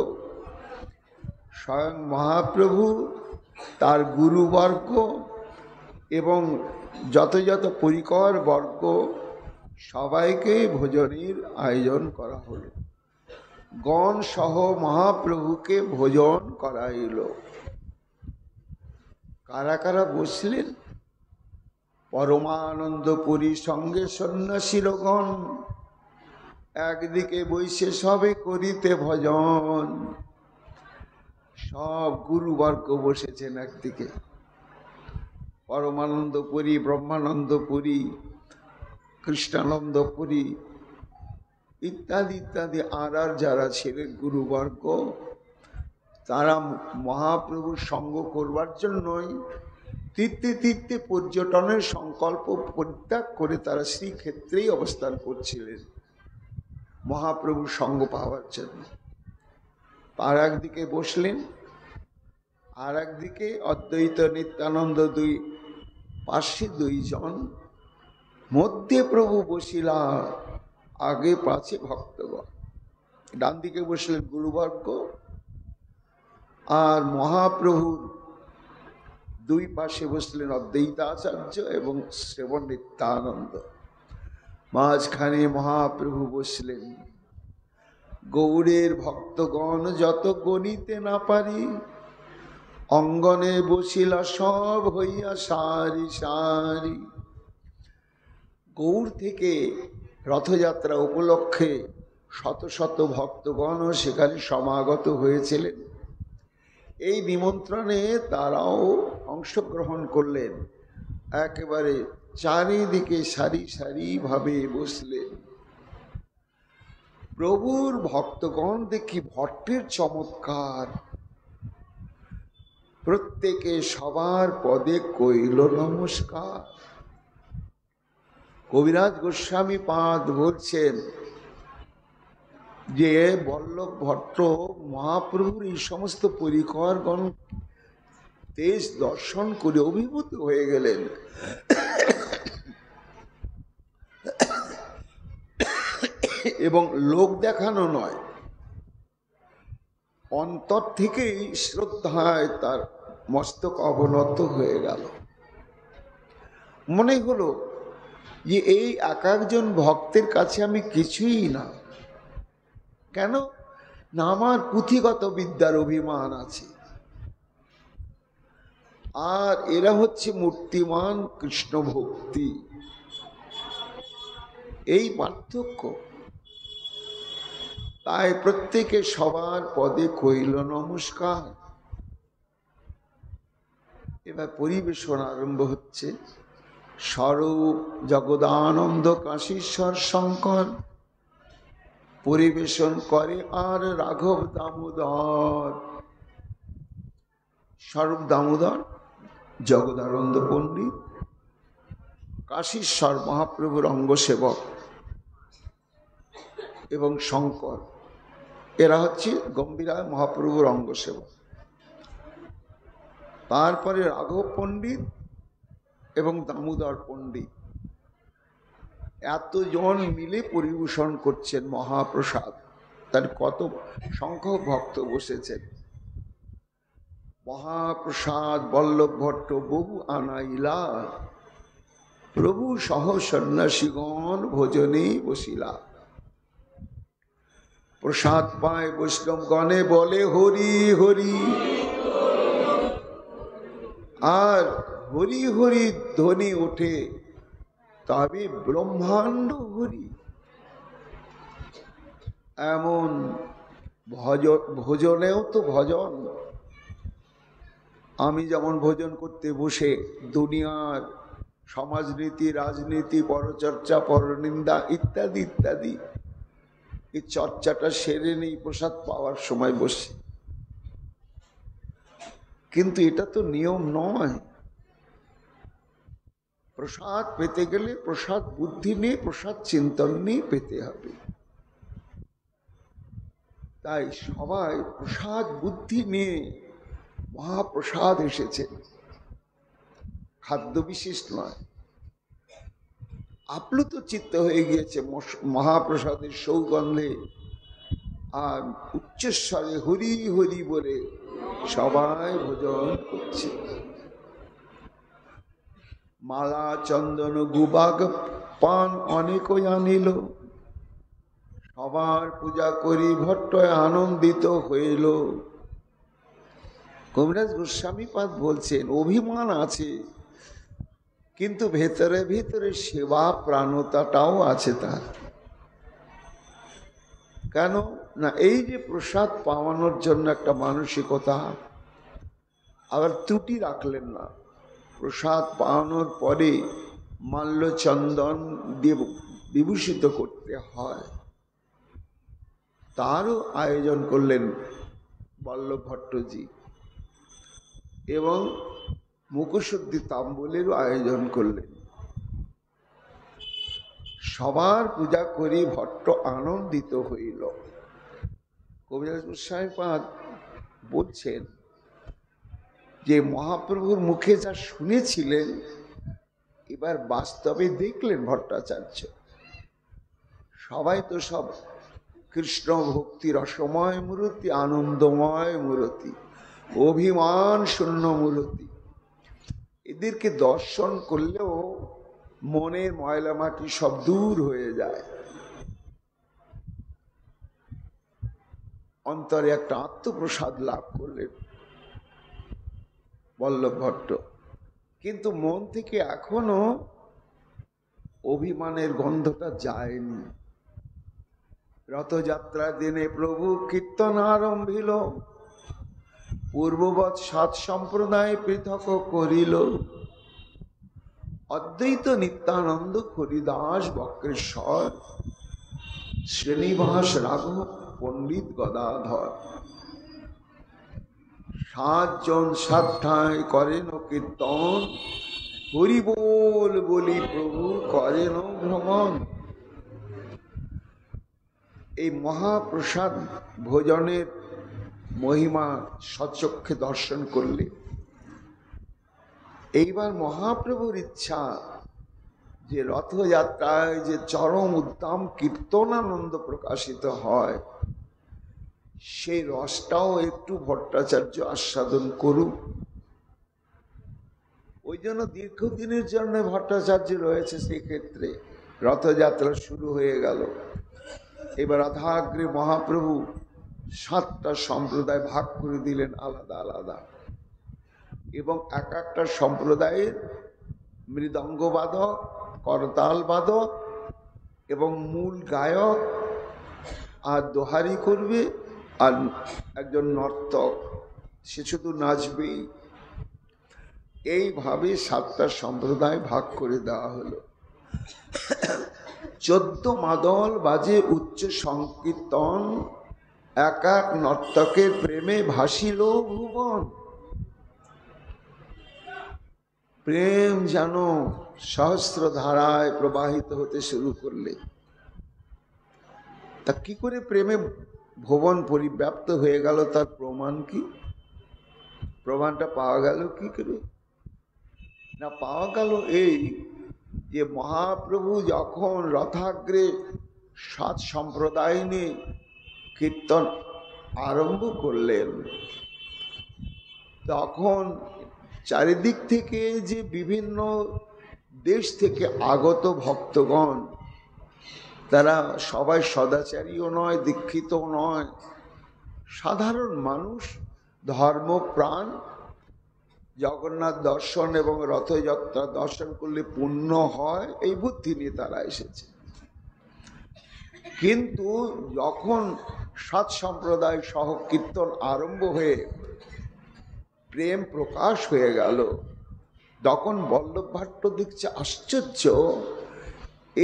[SPEAKER 1] স্বয়ং মহাপ্রভু, তার গুরুবর্গ এবং যত যত পরিকর বর্গ সবাইকে ভোজনের আয়োজন করা হলো। গণ সহ মহাপ্রভুকে ভোজন করাইল। কারা কারা বসলেন? পরমানন্দপুরী সঙ্গে সন্ন্যাসীরগণ, একদিকে বৈশে সবে করিতে ভজন। সব গুরুবর্গ বসেছেন একদিকে, পরমানন্দপুরী, ব্রহ্মানন্দপুরী, কৃষ্ণানন্দপুরী ইত্যাদি ইত্যাদি আর যারা ছিলেন গুরুবর্গ, তারা মহাপ্রভুর সঙ্গ করবার জন্যই তীর্থে তীর্থে পর্যটনের সংকল্প পরিত্যাগ করে তারা শ্রীক্ষেত্রেই অবস্থান করছিলেন মহাপ্রভুর সঙ্গ পাওয়ার জন্য। আর একদিকে বসলেন, আর একদিকে অদ্বৈত নিত্যানন্দ দুই পার্শ্বে দুইজন, মধ্যে প্রভু বসিলা, আগে পাছে ভক্তগণ। ডান দিকে বসলেন গুরুবর্গ, আর মহাপ্রভুর দুই পাশে বসলেন অদ্বৈতাচার্য এবং শ্রবণ নিত্যানন্দ। মাঝখানে মহাপ্রভু বসলেন। গৌড়ের ভক্তগণ যত গণিতে না পারি, অঙ্গনে বসিলা সব হইয়া সারি সারি। গৌড় থেকে রথযাত্রা উপলক্ষে শত শত ভক্তগণ সেখানে সমাগত হয়েছিলেন। এই নিমন্ত্রণে তারাও অংশগ্রহণ করলেন। একেবারে চারিদিকে সারি সারি ভাবে বসলেন। প্রভুর ভক্তগণ দেখি ভট্টের চমৎকার, প্রত্যেকে সবার পদে কইল নমস্কার। কবিরাজ গোস্বামী পাদ বলছেন যে বল্লভ ভট্ট মহাপ্রভুর এই সমস্ত পরিকরগণ তেজ দর্শন করে অভিভূত হয়ে গেলেন। এবং লোক দেখানো নয়, অন্তর থেকেই শ্রদ্ধায় তার মস্তক অবনত হয়ে গেল। মনে হলো যে এই এক একজন ভক্তের কাছে আমি কিছুই না। কেন না? আমার পুঁথিগত বিদ্যার অভিমান আছে, আর এরা হচ্ছে মূর্তিমান কৃষ্ণ ভক্তি। এই পার্থক্য। তাই প্রত্যেকে সবার পদে কইল নমস্কার। এবার পরিবেশন আরম্ভ হচ্ছে। স্বরূপ জগদানন্দ কাশীশ্বর শঙ্কর, পরিবেশন করে আর রাঘব দামোদর। স্বরূপ দামোদর, জগদানন্দ পণ্ডিত, কাশীশ্বর মহাপ্রভুর অঙ্গসেবক এবং শঙ্কর, এরা হচ্ছে গম্ভীরায় মহাপ্রভুর অঙ্গসেবক। তারপরে রাঘব পণ্ডিত এবং দামোদর পণ্ডিত, এতজন মিলে পরিবেশন করছেন মহাপ্রসাদ। তার কত সংখ্যক ভক্ত বসেছেন। মহাপ্রসাদ বল্লভ ভট্ট বহু আনাইলা, প্রভু সহ সন্ন্যাসীগণ ভোজনে বসিলা। প্রসাদ পায় বৈষ্ণবগণে বলে হরি হরি, আর হরি হরি ধ্বনি ওঠে, তবে ব্রহ্মাণ্ড হরি। এমন ভোজনেও তো ভজন। আমি যেমন ভোজন করতে বসে দুনিয়ার সমাজনীতি, রাজনীতি, পরচর্চা, পরনিন্দা ইত্যাদি ইত্যাদি এই চর্চাটা সেরে নেই প্রসাদ পাওয়ার সময় বসে। কিন্তু এটা তো নিয়ম নয়। প্রসাদ পেতে গেলে প্রসাদ বুদ্ধি নিয়ে, প্রসাদ চিন্তন নিয়ে পেতে হবে। তাই সবাই প্রসাদ বুদ্ধি নিয়ে মহাপ্রসাদ এসেছে, খাদ্য বিশেষ নয়। আপ্লুত চিত্ত হয়ে গিয়েছে মহাপ্রসাদের সৌগন্ধে, আর উচ্চস্বরে হরি হরি বলে সবাই ভোজন করছে। মালা চন্দন গুবাগ পান অনেকই আনিল, সবার পূজা করি ভট্ট আনন্দিত হইল। কবিরাজ গোস্বামী পাদ বলছেন, অভিমান আছে কিন্তু ভেতরে ভেতরে সেবা প্রাণতাটাও আছে তার। কেন না, এই যে প্রসাদ পাওয়ানোর জন্য একটা মানসিকতা, আবার ত্রুটি রাখলেন না। প্রসাদ পাওয়ানোর পরে মাল্য চন্দন দিয়ে বিভূষিত করতে হয়, তারও আয়োজন করলেন বল্লভ ভট্টজি, এবং মুখশুদ্ধি তাম্বুলেরও আয়োজন করলেন। সবার পূজা করি ভট্ট আনন্দিত হইল। কবিরাজ গোস্বামী পাদ বলছেন যে মহাপ্রভুর মুখে যা শুনেছিলেন, এবার বাস্তবে দেখলেন ভট্টাচার্য। সবাই তো সব কৃষ্ণ ভক্তি রসময় মূর্তি, আনন্দময় মূর্তি, অভিমান শূন্য মূর্তি। এদেরকে দর্শন করলেও মনের ময়লা মাটি সব দূর হয়ে যায়, অন্তরে একটা আত্মপ্রসাদ লাভ করলেন বল্লভ ভট্ট। কিন্তু মন থেকে এখনো অভিমানের গন্ধটা যায়নি। রথযাত্রার দিনে প্রভু কীর্তন আরম্ভিল, পূর্ববৎ সাত সম্প্রদায় পৃথক করিল। অদ্বৈত নিত্যানন্দ হরিদাস বক্রেশ্বর, শ্রীনিবাস রাঘব পণ্ডিত গদাধর, সাতজন সাতটায় করেন কীর্তন, হরি বল বলি প্রভু করেন ভ্রমণ। এই মহাপ্রসাদ ভোজনের মহিমা সচক্ষে দর্শন করলে এইবার মহাপ্রভুর ইচ্ছা যে রথযাত্রায় যে চরম উত্তম কীর্তনানন্দ প্রকাশিত হয়, সেই রসটাও একটু ভট্টাচার্য আস্বাদন করুক। ওই জন্য দীর্ঘদিনের জন্য ভট্টাচার্য রয়েছে। সেই ক্ষেত্রে রথযাত্রা শুরু হয়ে গেল। এবার রাধাগ্রে মহাপ্রভু 7টা সম্প্রদায় ভাগ করে দিলেন আলাদা আলাদা, এবং এক একটা সম্প্রদায়ের মৃদঙ্গ বাদক, করতাল বাদক এবং মূল গায়ক আর দোহারি করবে, আর একজন নর্তক, সে শুধু নাচবেই। এইভাবে 7টা সম্প্রদায় ভাগ করে দেওয়া হলো। 14 মাদল বাজে উচ্চ সংকীর্তন, এক এক নর্তকের প্রেমে ভাসিল ভুবন। প্রেম যেন সহস্র ধারায় প্রবাহিত হতে শুরু করলে। তা কি করে প্রেমে ভুবন পরিব্যাপ্ত হয়ে গেল, তার প্রমাণ কি? প্রমাণটা পাওয়া গেল কি করে? না, পাওয়া গেল এই যে মহাপ্রভু যখন রথাগ্রে 7 সম্প্রদায় নিয়ে কীর্তন আরম্ভ করলেন, তখন চারিদিক থেকে যে বিভিন্ন দেশ থেকে আগত ভক্তগণ, তারা সবাই সদাচারীও নয়, দীক্ষিতও নয়, সাধারণ মানুষ, ধর্মপ্রাণ, জগন্নাথ দর্শন এবং রথযাত্রা দর্শন করলে পুণ্য হয় এই বুদ্ধি নিয়ে তারা এসেছে। কিন্তু যখন 7 সম্প্রদায় সহ কীর্তন আরম্ভ হয়ে প্রেম প্রকাশ হয়ে গেল, তখন বল্লভ ভট্ট দেখছে আশ্চর্য,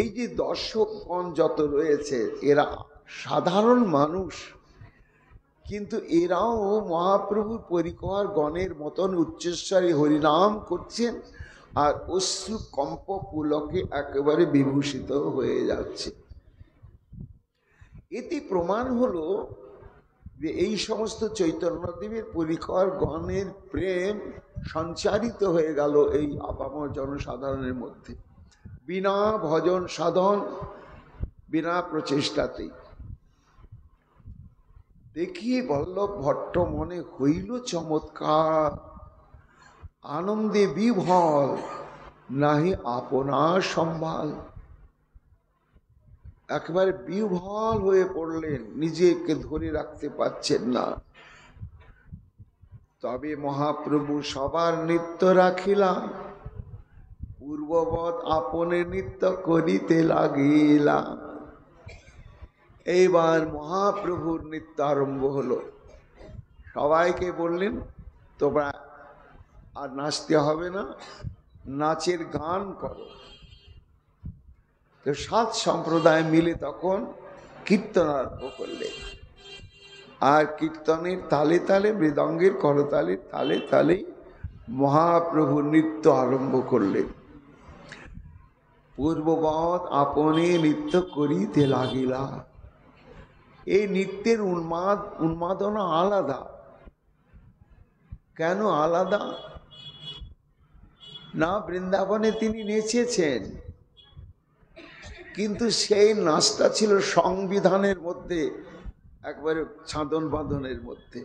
[SPEAKER 1] এই যে দর্শকগণ যত রয়েছে এরা সাধারণ মানুষ, কিন্তু এরাও মহাপ্রভুর পরিকর গণের মতন উচ্চস্বরে হরিনাম করছেন আর অশ্রু কম্প পুলকে একেবারে বিভূষিত হয়ে যাচ্ছে। এতে প্রমাণ হলো যে এই সমস্ত চৈতন্যদেবের পরিকর গণের প্রেম সঞ্চারিত হয়ে গেল এই আপামর জনসাধারণের মধ্যে, বিনা ভজন সাধন, বিনা প্রচেষ্টাতেই। দেখিয়ে বল্লভ ভট্ট মনে হইল চমৎকার, আনন্দে বিভল, নাহি আপনার সম্ভাল। একেবারে বিহ্বল হয়ে পড়লেন, নিজেকে ধরে রাখতে পারছেন না। তবে মহাপ্রভু সবার নিত্য রাখিলাম, পূর্ববৎ আপনে নিত্য করিতে লাগিলাম। এইবার মহাপ্রভুর নৃত্য আরম্ভ হলো। সবাইকে বললেন তোমরা আর নাচতে হবে না, নাচের গান করো। তো 7 সম্প্রদায় মিলে তখন কীর্তন আরম্ভ করলেন। আর কীর্তনের তালে তালে, মৃদঙ্গের করতালের তালে তালে মহাপ্রভু নৃত্য আরম্ভ করলেন। পূর্ববৎ আপনি নৃত্য করিতে লাগিলা। এই নৃত্যের উন্মাদনা আলাদা। কেন আলাদা? না, বৃন্দাবনে তিনি নেচেছেন, কিন্তু সেই নাচটা ছিল সংবিধানের মধ্যে, একবারে ছাদন বাঁধনের মধ্যে।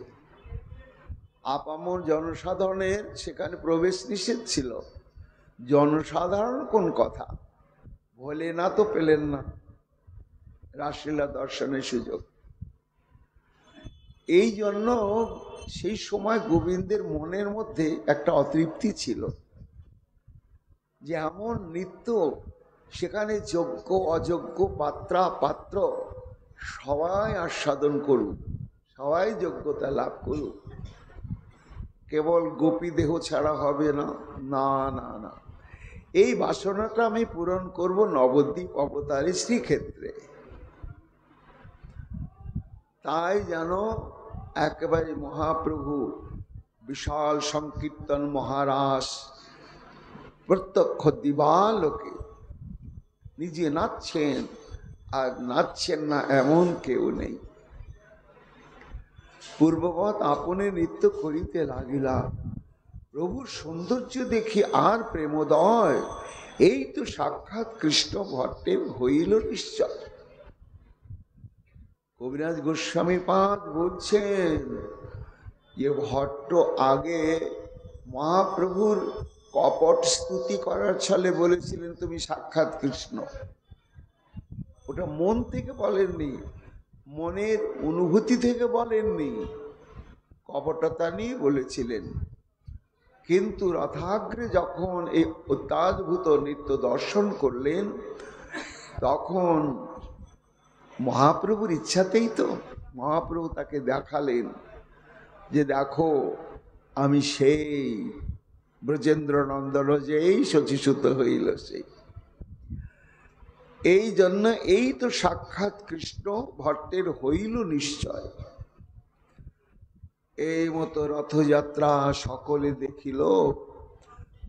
[SPEAKER 1] আপামর জনসাধারণের সেখানে প্রবেশ নিষেধ ছিল। জনসাধারণ কোন কথা, ভোলে না তো পেলেন না রাসলীলা দর্শনের সুযোগ। এই জন্য সেই সময় গোবিন্দের মনের মধ্যে একটা অতৃপ্তি ছিল যে এমন নৃত্য, সেখানে যোগ্য অযোগ্য, পাত্রা পাত্র সবাই আস্বাদন করুক, সবাই যোগ্যতা লাভ করুক। কেবল গোপী দেহ ছাড়া হবে না, না না না, এই বাসনাটা আমি পূরণ করব নবদ্বীপ অবতারে শ্রীক্ষেত্রে। তাই যেন একেবারে মহাপ্রভু বিশাল সংকীর্তন মহারাস প্রত্যক্ষ দিবালোকে নিজে নাচছেন, আর নাচছেন না এমন কেউ নেই। পূর্ববৎ আপনি নৃত্য করিতে লাগিলা। প্রভুর সৌন্দর্য দেখি আর প্রেমোদয়, এই তো সাক্ষাৎ কৃষ্ণ ভট্টের হইল নিশ্চয়। কবিরাজ গোস্বামী পাদ বলছেন যে ভট্ট আগে মহাপ্রভুর কপট স্তুতি করার ছলে বলেছিলেন তুমি সাক্ষাৎ কৃষ্ণ। ওটা মন থেকে বলেননি, মনের অনুভূতি থেকে বলেননি, কপটতা নিয়ে বলেছিলেন। কিন্তু রথাগ্রে যখন এই অত্যাদ্ভুত নৃত্য দর্শন করলেন, তখন মহাপ্রভুর ইচ্ছাতেই তো মহাপ্রভু তাকে দেখালেন যে দেখো আমি সেই ব্রজেন্দ্র নন্দন, যেই শচীসূত হইল সেই। এই জন্য এই তো সাক্ষাৎ কৃষ্ণ ভট্টের হইল নিশ্চয়। এই মতো রথযাত্রা সকলে দেখিল,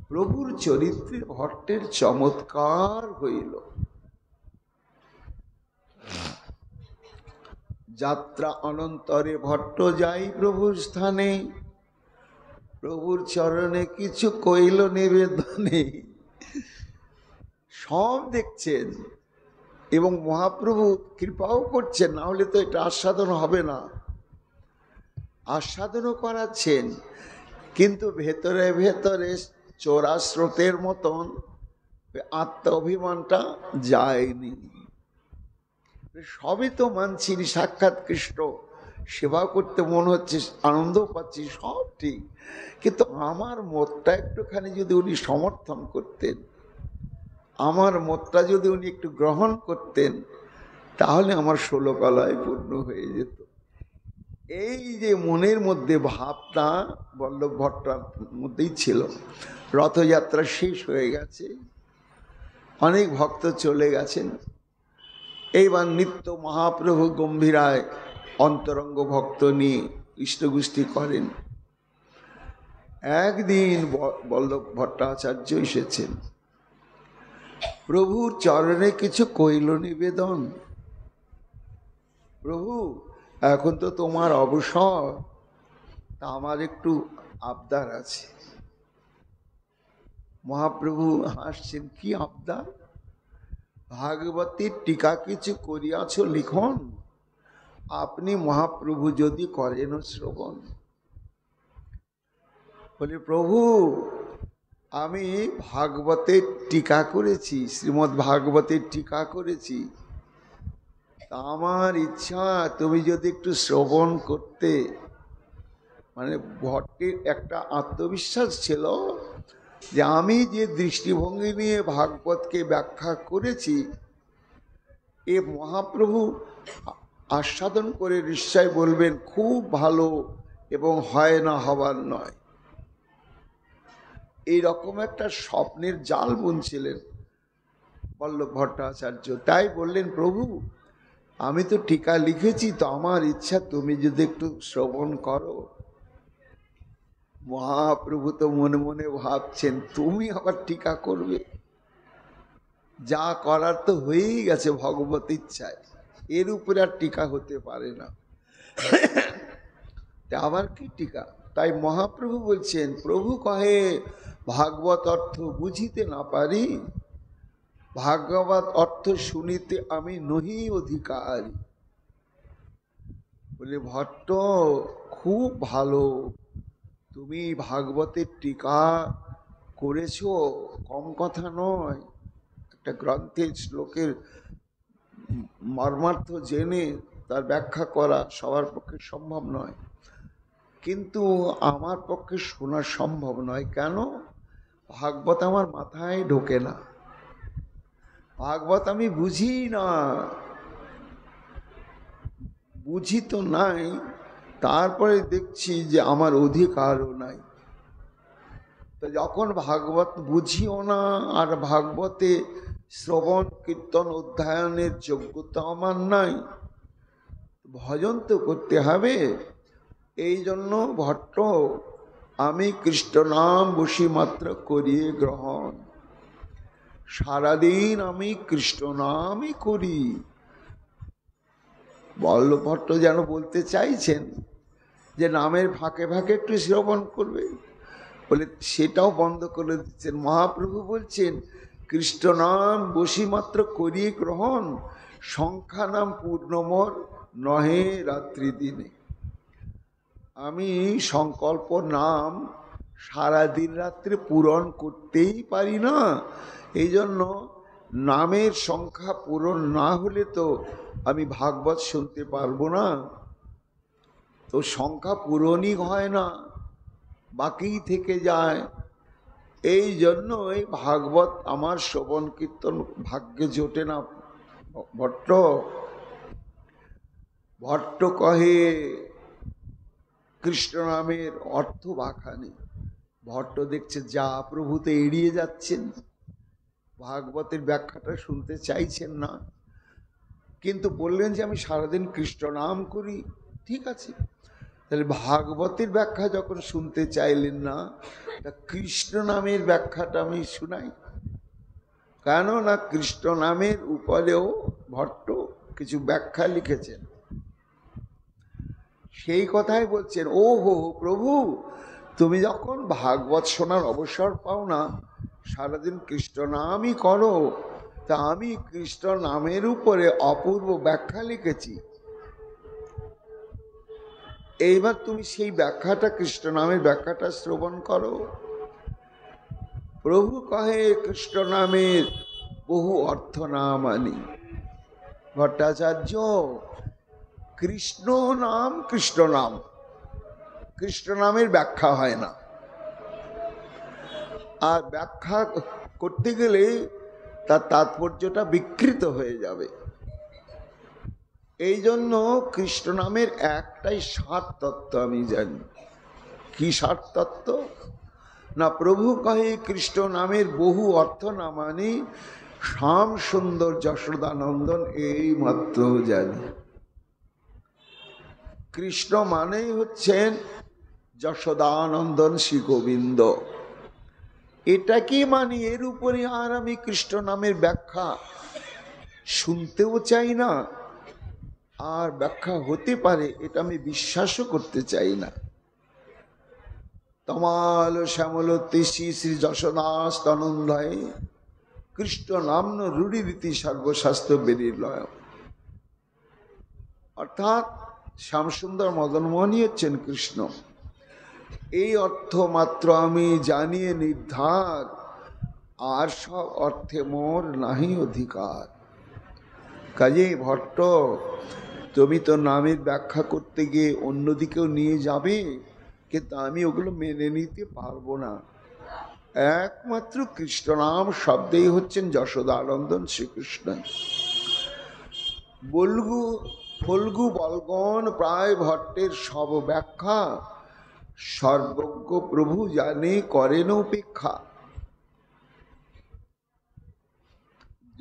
[SPEAKER 1] প্রভুর চরিত্রে ভট্টের চমৎকার হইল। যাত্রা অনন্তরে ভট্ট যাই প্রভুর স্থানে, প্রভুর চরণে কিছু কইল নিবেদনে। সব দেখছেন এবং মহাপ্রভু কৃপাও করছেন, না হলে তো এটা আস্বাদন হবে না। আস্বাদনও করাচ্ছেন, কিন্তু ভেতরে ভেতরে চোরা স্রোতের মতন আত্ম অভিমানটা যায়নি। সবই তো মানছি, সাক্ষাৎ কৃষ্ণ সেবা করতে মন হচ্ছে, আনন্দ পাচ্ছি, সব ঠিক, কিন্তু আমার মতটা একটুখানি যদি উনি সমর্থন করতেন, আমার মতটা যদি উনি একটু গ্রহণ করতেন, তাহলে আমার 16 কলায় পূর্ণ হয়ে যেত। এই যে মনের মধ্যে ভাবটা বল্লভ ভট্টার মধ্যেই ছিল। রথযাত্রা শেষ হয়ে গেছে, অনেক ভক্ত চলে গেছেন, এইবার নিত্য মহাপ্রভু গম্ভীরায় অন্তরঙ্গ ভক্ত নিয়ে ইষ্টগুষ্টি করেন। একদিন বল্লভ ভট্টাচার্য এসেছেন, প্রভুর চরণে কিছু কইল নিবেদন। প্রভু, এখন তো তোমার অবসর, তা আমার একটু আবদার আছে। মহাপ্রভু হাসছেন, কি আবদার? ভাগবতীর টিকা কিছু করিয়াছ লিখন, আপনি মহাপ্রভু যদি করেন শ্রবণ। বলে, প্রভু আমি ভাগবতের টিকা করেছি, শ্রীমদ্ ভাগবতের টিকা করেছি, তা আমার ইচ্ছা তুমি যদি একটু শ্রবণ করতে। মানে ভট্টের একটা আত্মবিশ্বাস ছিল যে আমি যে দৃষ্টিভঙ্গি নিয়ে ভাগবতকে ব্যাখ্যা করেছি, এ মহাপ্রভু আস্বাদন করে নিশ্চয় বলবেন খুব ভালো এবং হয় না হবার নয়। এইরকম একটা স্বপ্নের জাল বুনছিলেন বল্লভ ভট্টাচার্য। তাই বললেন, প্রভু আমি তো টিকা লিখেছি, তো আমার ইচ্ছা তুমি যদি একটু শ্রবণ করো। মহাপ্রভু তো মনে মনে ভাবছেন, তুমি আবার টিকা করবে? যা করার তো হয়েই গেছে ভগবত ইচ্ছায়, এর উপরে আর টিকা হতে পারে না, আবার কি টিকা? তাই মহাপ্রভু বলছেন, প্রভু কহে ভাগবত অর্থ বুঝিতে না পারি, ভাগবত অর্থ শুনিতে আমি নহি অধিকারী। বলে, ভট্ট খুব ভালো, তুমি ভাগবতের টিকা করেছো, কম কথা নয়। একটা গ্রন্থের শ্লোকের মর্মার্থ জেনে তার ব্যাখ্যা করা সবার পক্ষে সম্ভব নয়, কিন্তু আমার পক্ষে শোনা সম্ভব নয়। কেন? ভাগবত আমার মাথায় ঢোকে না, ভাগবত আমি বুঝি না। বুঝি তো নাই, তারপরে দেখছি যে আমার অধিকারও নাই। তো যখন ভাগবত বুঝিও না, আর ভাগবতে শ্রবণ কীর্তন অধ্যয়নের যোগ্যতা আমার নাই, ভজন তো করতে হবে। এই জন্য ভট্ট আমি কৃষ্ণ নাম বসি মাত্র করিয়ে গ্রহণ, সারাদিন আমি কৃষ্ণ নামই করি। বল্লভ ভট্ট যেন বলতে চাইছেন যে নামের ফাঁকে ফাঁকে একটু শ্রবণ করবে, বলে সেটাও বন্ধ করে দিচ্ছেন। মহাপ্রভু বলছেন, কৃষ্ণ নাম বসি মাত্র করিয়ে গ্রহণ, সংখ্যা নাম পূর্ণমর নহে রাত্রি দিনে। আমি সংকল্প নাম সারাদিন রাত্রে পূরণ করতেই পারি না, এই জন্য নামের সংখ্যা পূরণ না হলে তো আমি ভাগবত শুনতে পারবো না। তো সংখ্যা পূরণই হয় না, বাকি থেকে যায়। এই জন্যই ভাগবত আমার শ্রবণ কীর্তন ভাগ্যে জোটে না। ভট্ট ভট্ট কহে কৃষ্ণ নামের অর্থ বাখানি। ভট্ট দেখছে যা প্রভু তো এড়িয়ে যাচ্ছেন, ভাগবতের ব্যাখ্যাটা শুনতে চাইছেন না, কিন্তু বললেন যে আমি সারাদিন কৃষ্ণ নাম করি। ঠিক আছে, তাহলে ভাগবতের ব্যাখ্যা যখন শুনতে চাইলেন না, তা কৃষ্ণ নামের ব্যাখ্যাটা আমি শুনাই। কেন না কৃষ্ণ নামের উপরেও ভট্ট কিছু ব্যাখ্যা লিখেছেন। সেই কথাই বলছেন, ও হো প্রভু, তুমি যখন ভাগবত শোনার অবসর পাও না, সারাদিন কৃষ্ণ নামই করো, তা আমি কৃষ্ণ নামের উপরে অপূর্ব ব্যাখ্যা লিখেছি। এইবার তুমি সেই ব্যাখ্যাটা, কৃষ্ণ নামের ব্যাখ্যাটা শ্রবণ করো। প্রভু কহে কৃষ্ণ নামের বহু অর্থ না মানি। ভট্টাচার্য, কৃষ্ণ নাম কৃষ্ণ নাম, কৃষ্ণ নামের ব্যাখ্যা হয় না। আর ব্যাখ্যা করতে গেলে তার তাৎপর্যটা বিকৃত হয়ে যাবে। এই জন্য কৃষ্ণ নামের একটাই সার তত্ত্ব আমি জানি। কি সার তত্ত্ব? না, প্রভু কহে কৃষ্ণ নামের বহু অর্থ না মানি, শ্যাম সুন্দর যশোদানন্দন এই মাত্র জানি। কৃষ্ণ মানেই হচ্ছেন যশোদানন্দন শ্রী গোবিন্দ। এটা কি মানি? এর উপরে আর আমি কৃষ্ণ নামের ব্যাখ্যা শুনতেও চাই না, আর ব্যাখ্যা হতে পারে এটা আমি বিশ্বাসও করতে চাই না। তমাল শ্যামল তিসি শ্রী যশোদাস তনন্দয় কৃষ্ণ নাম্ন রূঢ়ি রীতি সর্বশাস্ত্র বেরিলয়। অর্থাৎ শ্যামসুন্দর মদনমোহনই হচ্ছেন কৃষ্ণ। এই অর্থ মাত্র আমি জানিয়ে নির্ধার, আর সব অর্থে মোর নাহি অধিকার। কাজে ভট্ট, তুমি তো নামের ব্যাখ্যা করতে গিয়ে অন্যদিকেও নিয়ে যাবে, কিন্তু আমি ওগুলো মেনে নিতে পারবো না। একমাত্র কৃষ্ণ নাম শব্দেই হচ্ছেন যশোদানন্দন শ্রীকৃষ্ণ। ফল্গু বলগণ প্রায় ভট্টের সব ব্যাখ্যা, সর্বজ্ঞ প্রভু জানে করেন উপেক্ষা।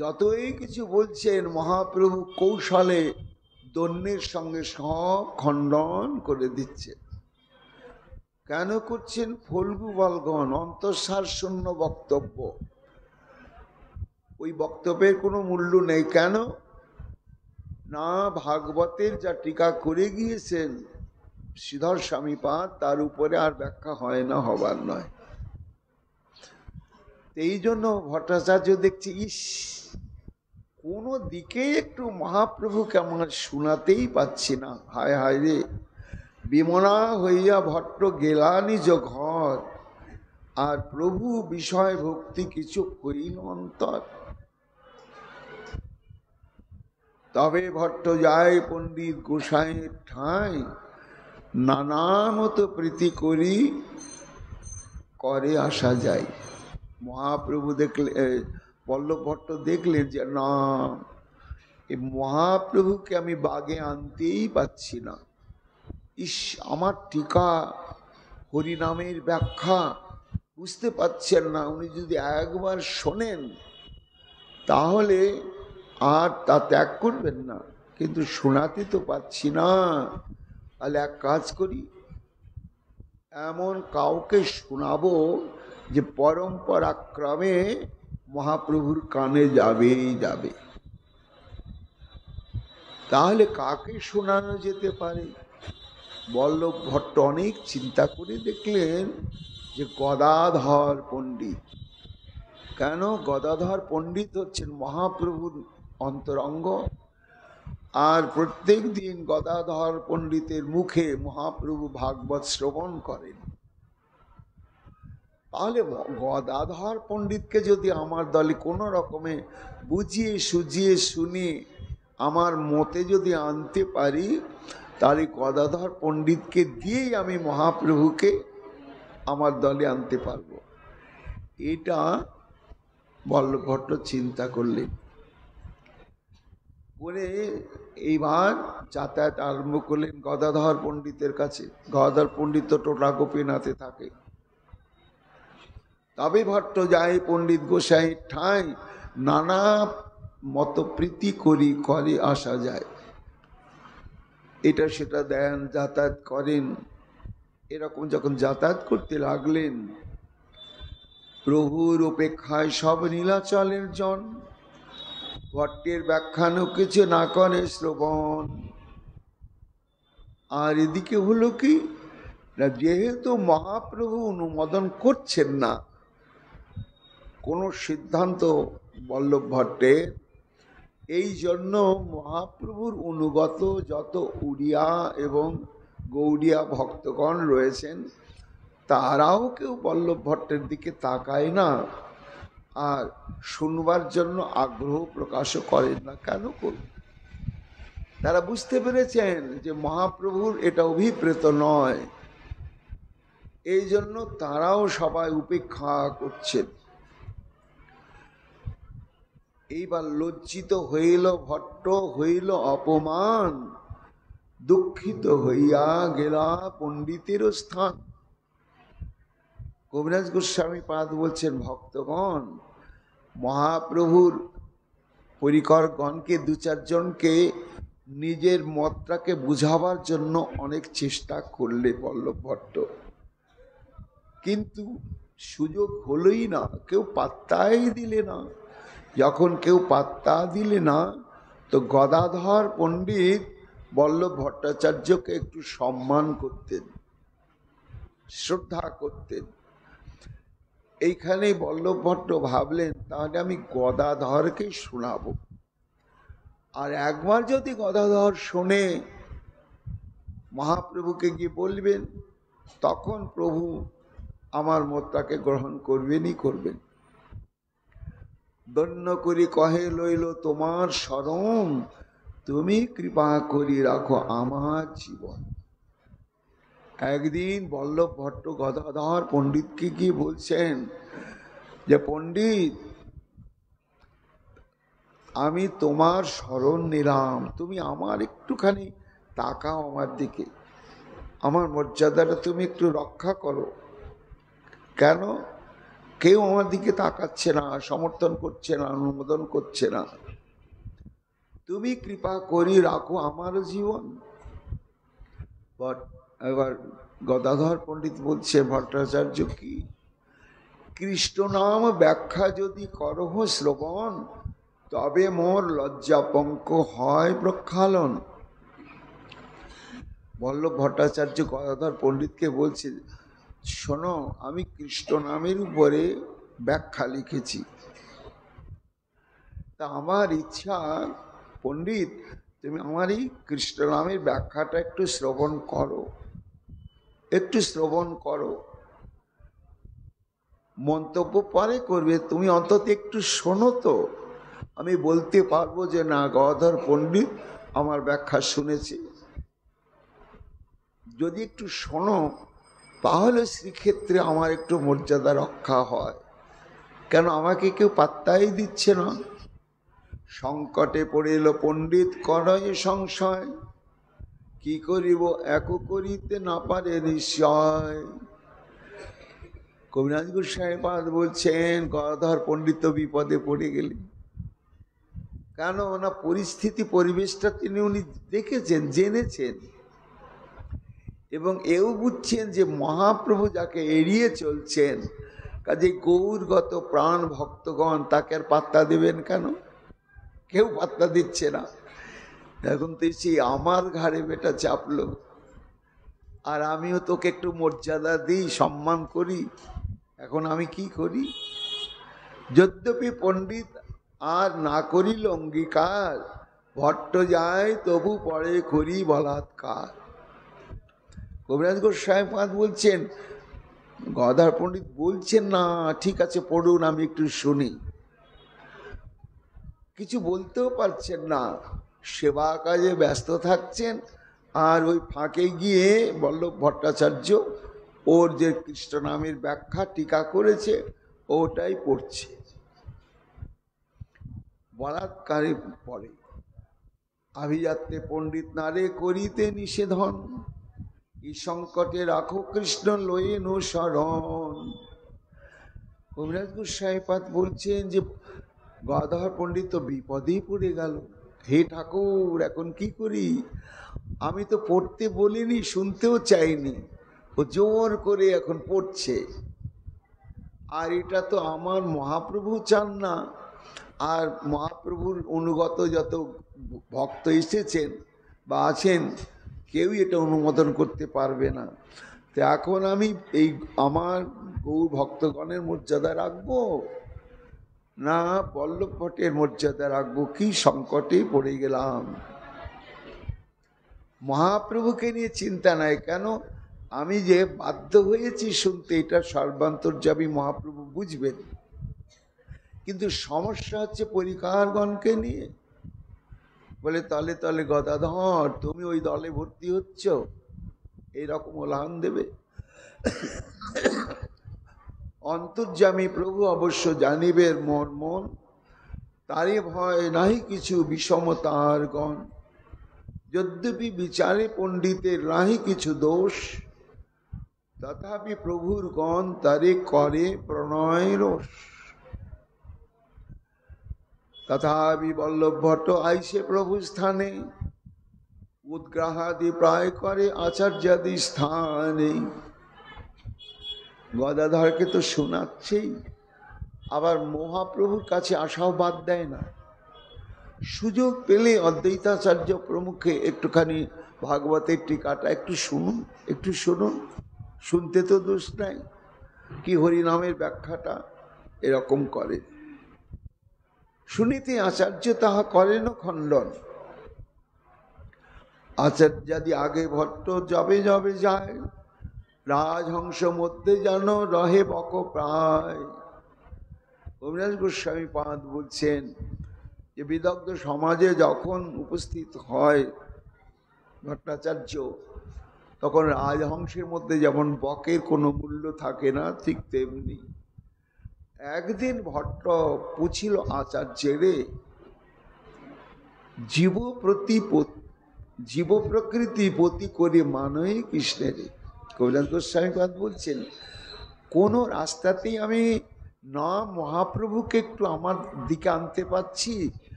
[SPEAKER 1] যতই কিছু বলছেন মহাপ্রভু কৌশলে দন্যের সঙ্গে সব খণ্ডন করে দিচ্ছে। কেন করছেন? ফল্গু বলগণ, অন্তঃসার শূন্য বক্তব্য। ওই বক্তব্যের কোনো মূল্য নেই। কেন না, ভাগবতের যা টিকা করে গিয়েছেন শ্রীধর স্বামীপাদ, তার উপরে আর ব্যাখ্যা হয় না, হবার নয়। এই জন্য ভট্টাচার্য দেখছি, ইস, কোনো দিকে একটু মহাপ্রভুকে আমার শোনাতেই পাচ্ছি না। হায় হায় রে, বিমনা হইয়া ভট্ট গেলা নিজ ঘর, আর প্রভু বিষয় ভক্তি কিছু করিল অন্তর। তবে ভট্ট যায় পণ্ডিত গোসাইয়ের ঠাঁই, নানা মতো প্রীতি করি করে আসা যায়। মহাপ্রভু দেখলে, পল্লব ভট্ট দেখলেন যে না, এই মহাপ্রভুকে আমি বাগে আনতেই পাচ্ছি না। ইস, আমার টিকা হরিনামের ব্যাখ্যা বুঝতে পাচ্ছেন না। উনি যদি একবার শোনেন তাহলে আর তা ত্যাগ করবেন না, কিন্তু শোনাতে তো পাচ্ছি না। তাহলে এক কাজ করি, এমন কাউকে শোনাবো যে পরম্পরাক্রমে মহাপ্রভুর কানে যাবেই যাবে। তাহলে কাকে শোনানো যেতে পারে? বল্লভ ভট্ট অনেক চিন্তা করে দেখলেন যে গদাধর পণ্ডিত। কেন? গদাধর পণ্ডিত হচ্ছেন মহাপ্রভুর অন্তরঙ্গ, আর প্রত্যেক দিন গদাধর পণ্ডিতের মুখে মহাপ্রভু ভাগবত শ্রবণ করেন। তাহলে গদাধর পণ্ডিতকে যদি আমার দলে কোনো রকমে বুঝিয়ে সুঝিয়ে শুনিয়ে আমার মতে যদি আনতে পারি, তাহলে গদাধর পণ্ডিতকে দিয়েই আমি মহাপ্রভুকে আমার দলে আনতে পারবো। এটা বল্লভ ভট্ট চিন্তা করলেন। করে এইবার যাতায়াত আরম্ভ করলেন গদাধর পণ্ডিতের কাছে। গদাধর পণ্ডিত তো টোটা গোপীনাথে থাকে। তবে ভট্ট যায় পণ্ডিত গোসাই ঠাঁই, নানা মতপ্রীতি করে আসা যায়। এটা সেটা দেন, যাতায়াত করেন। এরকম যখন যাতায়াত করতে লাগলেন, প্রভুর অপেক্ষায় সব নীলাচলের জন। ভট্টের ব্যাখ্যানও কিছু না করে শ্রবণ। আর এদিকে হলো কি না, যেহেতু মহাপ্রভু অনুমোদন করছেন না কোনো সিদ্ধান্ত বল্লভ ভট্টের, এই জন্য মহাপ্রভুর অনুগত যত উড়িয়া এবং গৌড়িয়া ভক্তগণ রয়েছেন তারাও কেউ বল্লভ ভট্টের দিকে তাকায় না, আর শুনবার জন্য আগ্রহ প্রকাশও করেন না। কেন করবে? তারা বুঝতে পেরেছেন যে মহাপ্রভুর এটা অভিপ্রেত নয়, এই জন্য তারাও সবাই উপেক্ষা করছেন। এইবার লজ্জিত হইল ভট্ট, হইল অপমান, দুঃখিত হইয়া গেলা পণ্ডিতের স্থান। কবিরাজ গোস্বামী পাদ বলছেন, ভক্তগণ মহাপ্রভুর পরিকরগণকে, দু চারজনকে নিজের মতটাকে বুঝাবার জন্য অনেক চেষ্টা করলে বল্লভ ভট্ট, কিন্তু সুযোগ হলোই না, কেউ পাত্তাই দিলে না। যখন কেউ পাত্তা দিলে না, তো গদাধর পণ্ডিত বল্লভ ভট্টাচার্যকে একটু সম্মান করতেন, শ্রদ্ধা করতেন। এইখানে বল্লভ ভট্ট ভাবলেন, তাহলে আমি গদাধরকে শোনাবো, আর একবার যদি গদাধর শোনে মহাপ্রভুকে গিয়ে বলবেন, তখন প্রভু আমার মতটাকে গ্রহণ করবেনই করবেন। দন্য করি কহে লইল তোমার শরণ, তুমি কৃপা করি রাখো আমার জীবন। একদিন বল্লভ ভট্ট গদাধর পণ্ডিতকে গিয়ে বলছেন যে, পণ্ডিত আমি তোমার শরণ নিলাম, তুমি আমার একটুখানি তাকাও আমার দিকে, আমার মর্যাদাটা তুমি একটু রক্ষা করো। কেন? কেউ আমার দিকে তাকাচ্ছে না, সমর্থন করছে না, অনুমোদন করছে না, তুমি কৃপা করি রাখো আমার জীবন। এবার গদাধর পণ্ডিত বলছে, ভট্টাচার্য কি কৃষ্ণ নাম ব্যাখ্যা যদি করহ শ্রবণ, তবে মোর লজ্জাপঙ্ক হয় প্রক্ষালন। বল্লভ ভট্টাচার্য গদাধর পণ্ডিতকে বলছে, শোনো, আমি কৃষ্ণ নামের উপরে ব্যাখ্যা লিখেছি, তা আমার ইচ্ছা পণ্ডিত তুমি আমার এই কৃষ্ণ নামের ব্যাখ্যাটা একটু শ্রবণ করো, একটু শ্রবণ করো। মন্তব্য পরে করবে, তুমি অন্তত একটু শোনো, তো আমি বলতে পারবো যে না, গদাধর পণ্ডিত আমার ব্যাখ্যা শুনেছে। যদি একটু শোনো তাহলে শ্রীক্ষেত্রে আমার একটু মর্যাদা রক্ষা হয়। কেন আমাকে কেউ পাত্তাই দিচ্ছে না? সংকটে পড়িল পণ্ডিত করয় সংশয়, কি করিব এক করিতে না পারে নিশ্চয়। কবিরাজ গোস্বামী পাদ বলছেন, গদাধর পণ্ডিত বিপদে পড়ে গেলেন। কেন না, পরিস্থিতি পরিবেশটা উনি দেখেছেন, জেনেছেন, এবং এও বুঝছেন যে মহাপ্রভু যাকে এড়িয়ে চলছেন, কাজে গৌরগত প্রাণ ভক্তগণ তাকে আর পাত্তা দেবেন কেন? কেউ পাত্তা দিচ্ছে না। এখন তো সেই আমার ঘাড়ে বেটা চাপলো, আর আমিও তোকে একটু মর্যাদা দিই, সম্মান করি। এখন আমি কি করি? যদ্যপি পণ্ডিত আর না করিল অঙ্গীকার, ভট্ট যায় তবু পরে করি বলাৎকার। কবিরাজ গোস্বামী পাদ বলছেন, গদাধর পণ্ডিত বলছেন না ঠিক আছে পড়ুন, আমি একটু শুনি। কিছু বলতেও পারছেন না, সেবা কাজে ব্যস্ত থাকছেন, আর ওই ফাঁকে গিয়ে বল্লভ ভট্টাচার্য ওর যে কৃষ্ণ নামের ব্যাখ্যা টিকা করেছে ওটাই পড়ছে। বলাৎকারে পড়ে, আভিজাত্যে পণ্ডিত নারে করিতে নিষেধন, এই সংকটে রাখো কৃষ্ণ লয়ে নো শরণ। কবিরাজ গোস্বামী পাদ বলছেন যে গদাধর পণ্ডিত তো বিপদেই পড়ে গেল। হে ঠাকুর, এখন কি করি? আমি তো পড়তে বলিনি, শুনতেও চাইনি, ও জোর করে এখন পড়ছে। আর এটা তো আমার মহাপ্রভু চান না, আর মহাপ্রভুর অনুগত যত ভক্ত এসেছেন বা আছেন কেউই এটা অনুমোদন করতে পারবে না। তো এখন আমি এই আমার গৌর ভক্তগণের মর্যাদা রাখবো না বল্লভ ভট্টের মর্যাদা রাখবো? কি সংকটে পড়ে গেলাম। মহাপ্রভুকে নিয়ে চিন্তা নাই, কেন আমি যে বাধ্য হয়েছি শুনতে, এটা সর্বান্তর্যামী মহাপ্রভু বুঝবেন। কিন্তু সমস্যা হচ্ছে পরিকারগণকে নিয়ে। বলে তলে তলে গদাধর, তুমি ওই দলে ভর্তি হচ্ছ, এইরকম ওলাহান দেবে। অন্তর্যামী প্রভু অবশ্য জানিবের মন মন, তারে ভয় নাহি কিছু বিষমতার গণ। যদ্যপি বিচারে পণ্ডিতের নাহি কিছু দোষ, তথাপি প্রভুর গণ তারে করে প্রণয় রোষ। তথাপি বল্লভ ভট্ট আইসে প্রভু স্থানে, উদ্গ্রাহাদি প্রায় করে আচার্যাদি স্থানে। গদাধরকে তো শোনাচ্ছেই, আবার মহাপ্রভুর কাছে আসাও বাদ দেয় না। সুযোগ পেলে অদ্বৈতাচার্য প্রমুখে একটুখানি ভাগবতের টিকাটা একটু শুনুন, একটু শুনুন, শুনতে তো দোষ নাই। কি হরিনামের ব্যাখ্যাটা এরকম করে, শুনিতে আচার্য তাহা করেন খণ্ডন। আচার্যাদি আগে ভট্ট যবে যবে যায়, রাজহংস মধ্যে যেন রহে বক প্রায়। কবিরাজ গোস্বামী পাদ বলছেন যে বিদগ্ধ সমাজে যখন উপস্থিত হয় ভট্টাচার্য, তখন রাজহংসের মধ্যে যেমন বকের কোনো মূল্য থাকে না, ঠিক তেমনি একদিন ভট্ট পুছিল আচার্যেরে, জীব প্রকৃতি পতি করে মানই কৃষ্ণের। কবিরাজ গোস্বামী পাদ বলছেন কোন রাস্তাতেই আমি না মহাপ্রভুকে একটু আমার দিকে আনতে পারছি,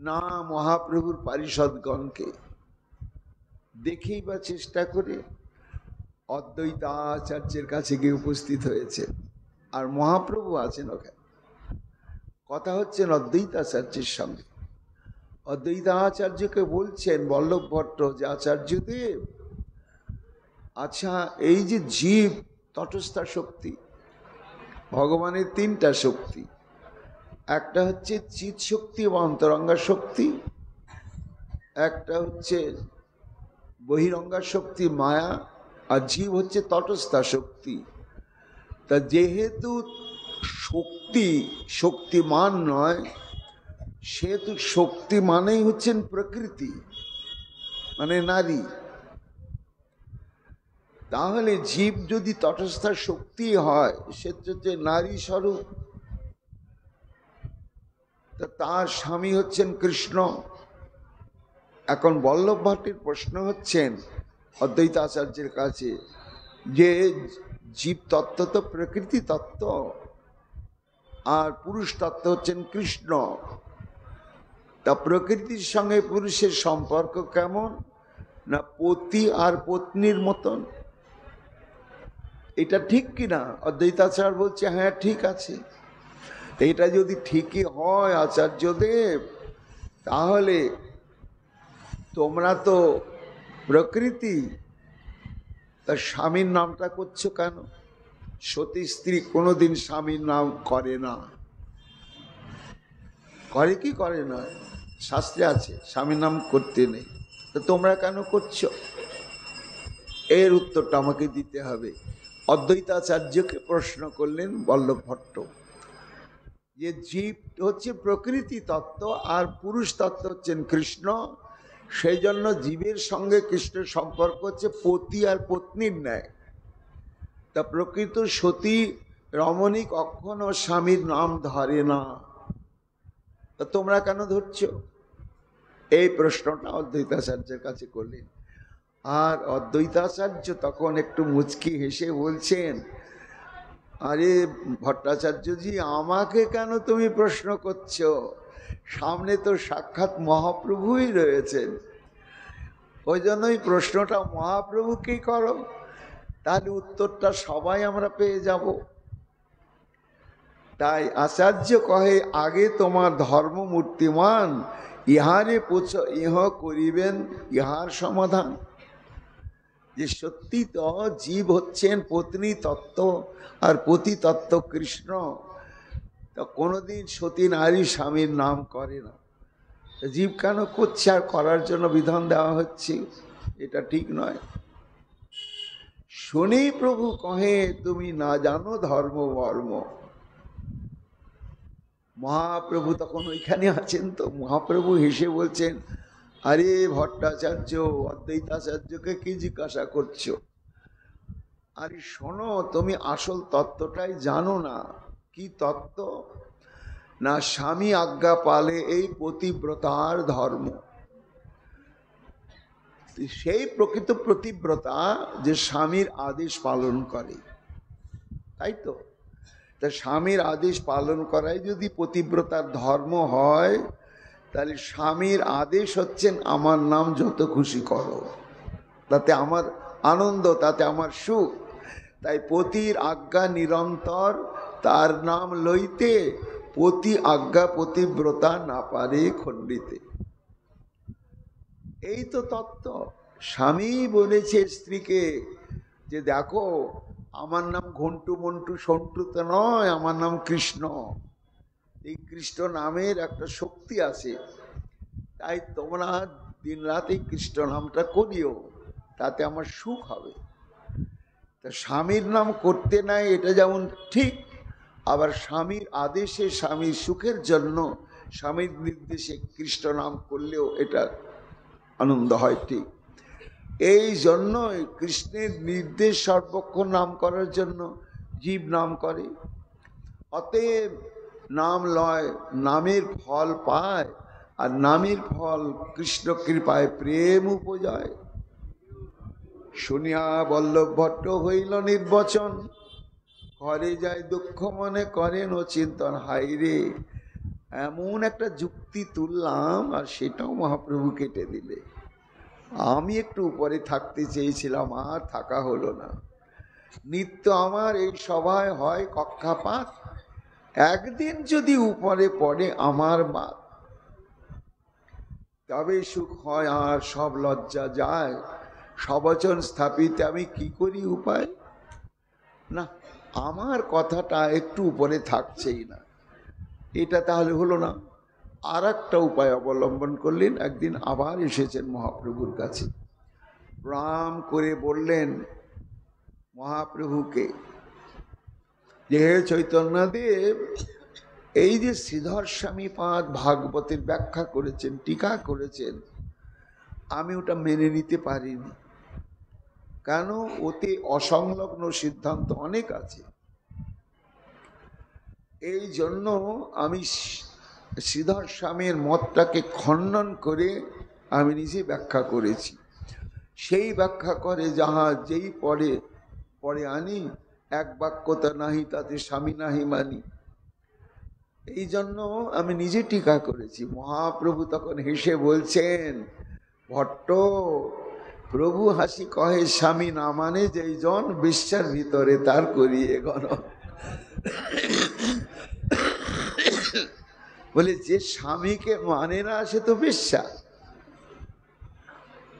[SPEAKER 1] না মহাপ্রভুর পারিষদগণকে। দেখেই বা চেষ্টা করে অদ্বৈতাচার্যের কাছে গিয়ে উপস্থিত হয়েছে, আর মহাপ্রভু আছেন ওখানে, কথা হচ্ছেন অদ্বৈতাচার্যের সঙ্গে। অদ্বৈতাচার্যকে বলছেন বল্লভ ভট্ট যে আচার্যদেব, আচ্ছা এই যে জীব তটস্থা শক্তি, ভগবানের তিনটা শক্তি, একটা হচ্ছে চিৎ শক্তি বা অন্তরঙ্গা শক্তি, একটা হচ্ছে বহিরঙ্গা শক্তি মায়া, আর জীব হচ্ছে তটস্থা শক্তি। তা যেহেতু শক্তি শক্তিমান নয়, সেহেতু শক্তি মানেই হচ্ছেন প্রকৃতি, মানে নারী। তাহলে জীব যদি তটস্থা শক্তি হয়, সে হচ্ছে নারী স্বরূপ, তার স্বামী হচ্ছেন কৃষ্ণ। এখন বল্লভ ভট্টের প্রশ্ন হচ্ছেন অদ্বৈতাচার্যের কাছে যে জীব তত্ত্ব তো প্রকৃতি তত্ত্ব, আর পুরুষ তত্ত্ব হচ্ছেন কৃষ্ণ। তা প্রকৃতির সঙ্গে পুরুষের সম্পর্ক কেমন? না পতি আর পত্নীর মতন। এটা ঠিক কিনা? অদ্বৈতাচার্য বলছে হ্যাঁ ঠিক আছে। এটা যদি ঠিকই হয় আচার্যদেব, তাহলে তোমরা তো প্রকৃতি, তার স্বামীর নামটা করছো কেন? সতী স্ত্রী কোনোদিন স্বামীর নাম করে না, করে কি করে না? শাস্ত্রে আছে স্বামীর নাম করতে নেই, তো তোমরা কেন করছো? এর উত্তরটা আমাকে দিতে হবে। অদ্বৈতাচার্যকে প্রশ্ন করলেন বল্লভ ভট্ট যে জীব হচ্ছে প্রকৃতি তত্ত্ব আর পুরুষ তত্ত্ব হচ্ছেন কৃষ্ণ, সেই জন্য জীবের সঙ্গে কৃষ্ণের সম্পর্ক হচ্ছে পতি আর পত্নীর ন্যায়। তা প্রকৃত সতী রমণী কখনো স্বামীর নাম ধরে না, তা তোমরা কেন ধরছ? এই প্রশ্নটা অদ্বৈতাচার্যের কাছে করলেন। আর অদ্বৈতাচার্য তখন একটু মুচকি হেসে বলছেন, আরে ভট্টাচার্যজি, আমাকে কেন তুমি প্রশ্ন করছো? সামনে তো সাক্ষাৎ মহাপ্রভুই রয়েছেন, ওই জন্যই প্রশ্নটা মহাপ্রভুকেই করো, তাহলে উত্তরটা সবাই আমরা পেয়ে যাব। তাই আচার্য কহে, আগে তোমার ধর্ম মূর্তিমান, ইহারে পুছ ইহ করিবেন ইহার সমাধান। যে সত্যি তো জীব হচ্ছেন পত্নী তত্ত্ব আর পতি তত্ত্ব কৃষ্ণ, তো কোনোদিন সতী নারী স্বামীর নাম করে না, জীব কেন করছে আর করার জন্য বিধান দেওয়া হচ্ছে? এটা ঠিক নয়। শুনেই প্রভু কহে, তুমি না জানো ধর্ম মর্ম। মহাপ্রভু তখন ওইখানে আছেন, তো মহাপ্রভু হেসে বলছেন, আরে ভট্টাচার্য, অদ্বৈতাচার্যকে কি জিজ্ঞাসা করছো? আরে শোনো, তুমি আসল তত্ত্বটাই জানো না। কি তত্ত্ব? না, স্বামী আজ্ঞা পালে এই পতিব্রতার ধর্ম। সেই প্রকৃত পতিব্রতা যে স্বামীর আদেশ পালন করে, তাই তো? তা স্বামীর আদেশ পালন করাই যদি পতিব্রতার ধর্ম হয়, তাহলে স্বামীর আদেশ হচ্ছেন আমার নাম যত খুশি করো, তাতে আমার আনন্দ, তাতে আমার সুখ। তাই পতির আজ্ঞা নিরন্তর, তার নাম লইতে পতি আজ্ঞা পতিব্রতা না পারে খণ্ডিতে। এই তো তত্ত্ব। স্বামী বলেছে স্ত্রীকে যে দেখো, আমার নাম ঘন্টু মন্টু সন্টু তো নয়, আমার নাম কৃষ্ণ। এই কৃষ্ণ নামের একটা শক্তি আছে, তাই তোমরা দিন রাত এই কৃষ্ণ নামটা করিও, তাতে আমার সুখ হবে। তা স্বামীর নাম করতে নাই এটা যেমন ঠিক, আবার স্বামীর আদেশে স্বামীর সুখের জন্য স্বামীর নির্দেশে কৃষ্ণ নাম করলেও এটা আনন্দ হয়, ঠিক। এই জন্যই কৃষ্ণের নির্দেশ সর্বক্ষণ নাম করার জন্য জীব নাম করে। অতএব নাম লয়, নামের ফল পায়, আর নামের ফল কৃষ্ণ কৃপায় প্রেম উপজয়। শুনিয়া বল্লভ ভট্ট হইল নির্বচন, ঘরে যায় দুঃখ মনে করেন ও চিন্তন। হাইরে, এমন একটা যুক্তি তুললাম আর সেটাও মহাপ্রভু কেটে দিলে। আমি একটু উপরে থাকতে চেয়েছিলাম, আর থাকা হলো না। নিত্য আমার এই সভায় হয় কক্ষাপাত, একদিন যদি উপরে পড়ে আমার বাত, তবে সুখ হয় আর সব লজ্জা যায়। সবচন স্থাপিতে আমি কি করি উপায়? না, আমার কথাটা একটু উপরে থাকছেই না, এটা তাহলে হলো না। আর একটা উপায় অবলম্বন করলেন। একদিন আবার এসেছেন মহাপ্রভুর কাছে, প্রণাম করে বললেন মহাপ্রভুকে যে হে চৈতন্যদেব, এই যে শ্রীধর স্বামীপাদ ভাগবতের ব্যাখ্যা করেছেন, টিকা করেছেন, আমি ওটা মেনে নিতে পারিনি। কেন? ওতে অসংলগ্ন সিদ্ধান্ত অনেক আছে। এই জন্য আমি শ্রীধর স্বামীর মতটাকে খণ্ডন করে আমি নিজে ব্যাখ্যা করেছি। সেই ব্যাখ্যা করে যাহা যেই পড়ে পড়ে আনি, এক বাক্যতা নাহি তাতে স্বামী নাহি মানি। এই জন্য আমি নিজে টিকা করেছি। মহাপ্রভু তখন হেসে বলছেন, ভট্ট, প্রভু হাসি কহে স্বামী না মানে যেই জন, বিশ্বার ভিতরে তার করিয়ে গণন। বলে যে স্বামীকে মানে না সে তো বেশ্যা।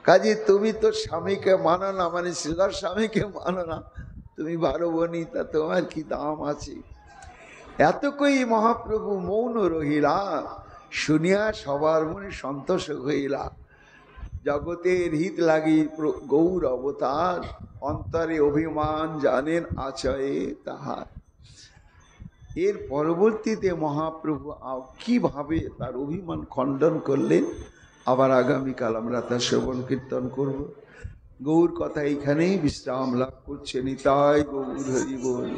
[SPEAKER 1] কাজে তুমি তো স্বামীকে মানো না, মানে শ্রীধর স্বামীকে মানো না, তুমি 12 বনি, তা তোমার কি দাম আছে? এত কই মহাপ্রভু মৌন রহিলা, শুনিয়া সবার মনে সন্তোষ হইলা। জগতের হিত লাগি গৌর অবতার, অন্তরে অভিমান জানেন আচয়ে তাহার। এর পরবর্তীতে মহাপ্রভু কিভাবে তার অভিমান খণ্ডন করলেন, আবার আগামীকাল আমরা তা শ্রবণ কীর্তন করব। গৌর কথা এইখানেই বিশ্রাম লাভ করছে। নিতাই গৌর হরি বল।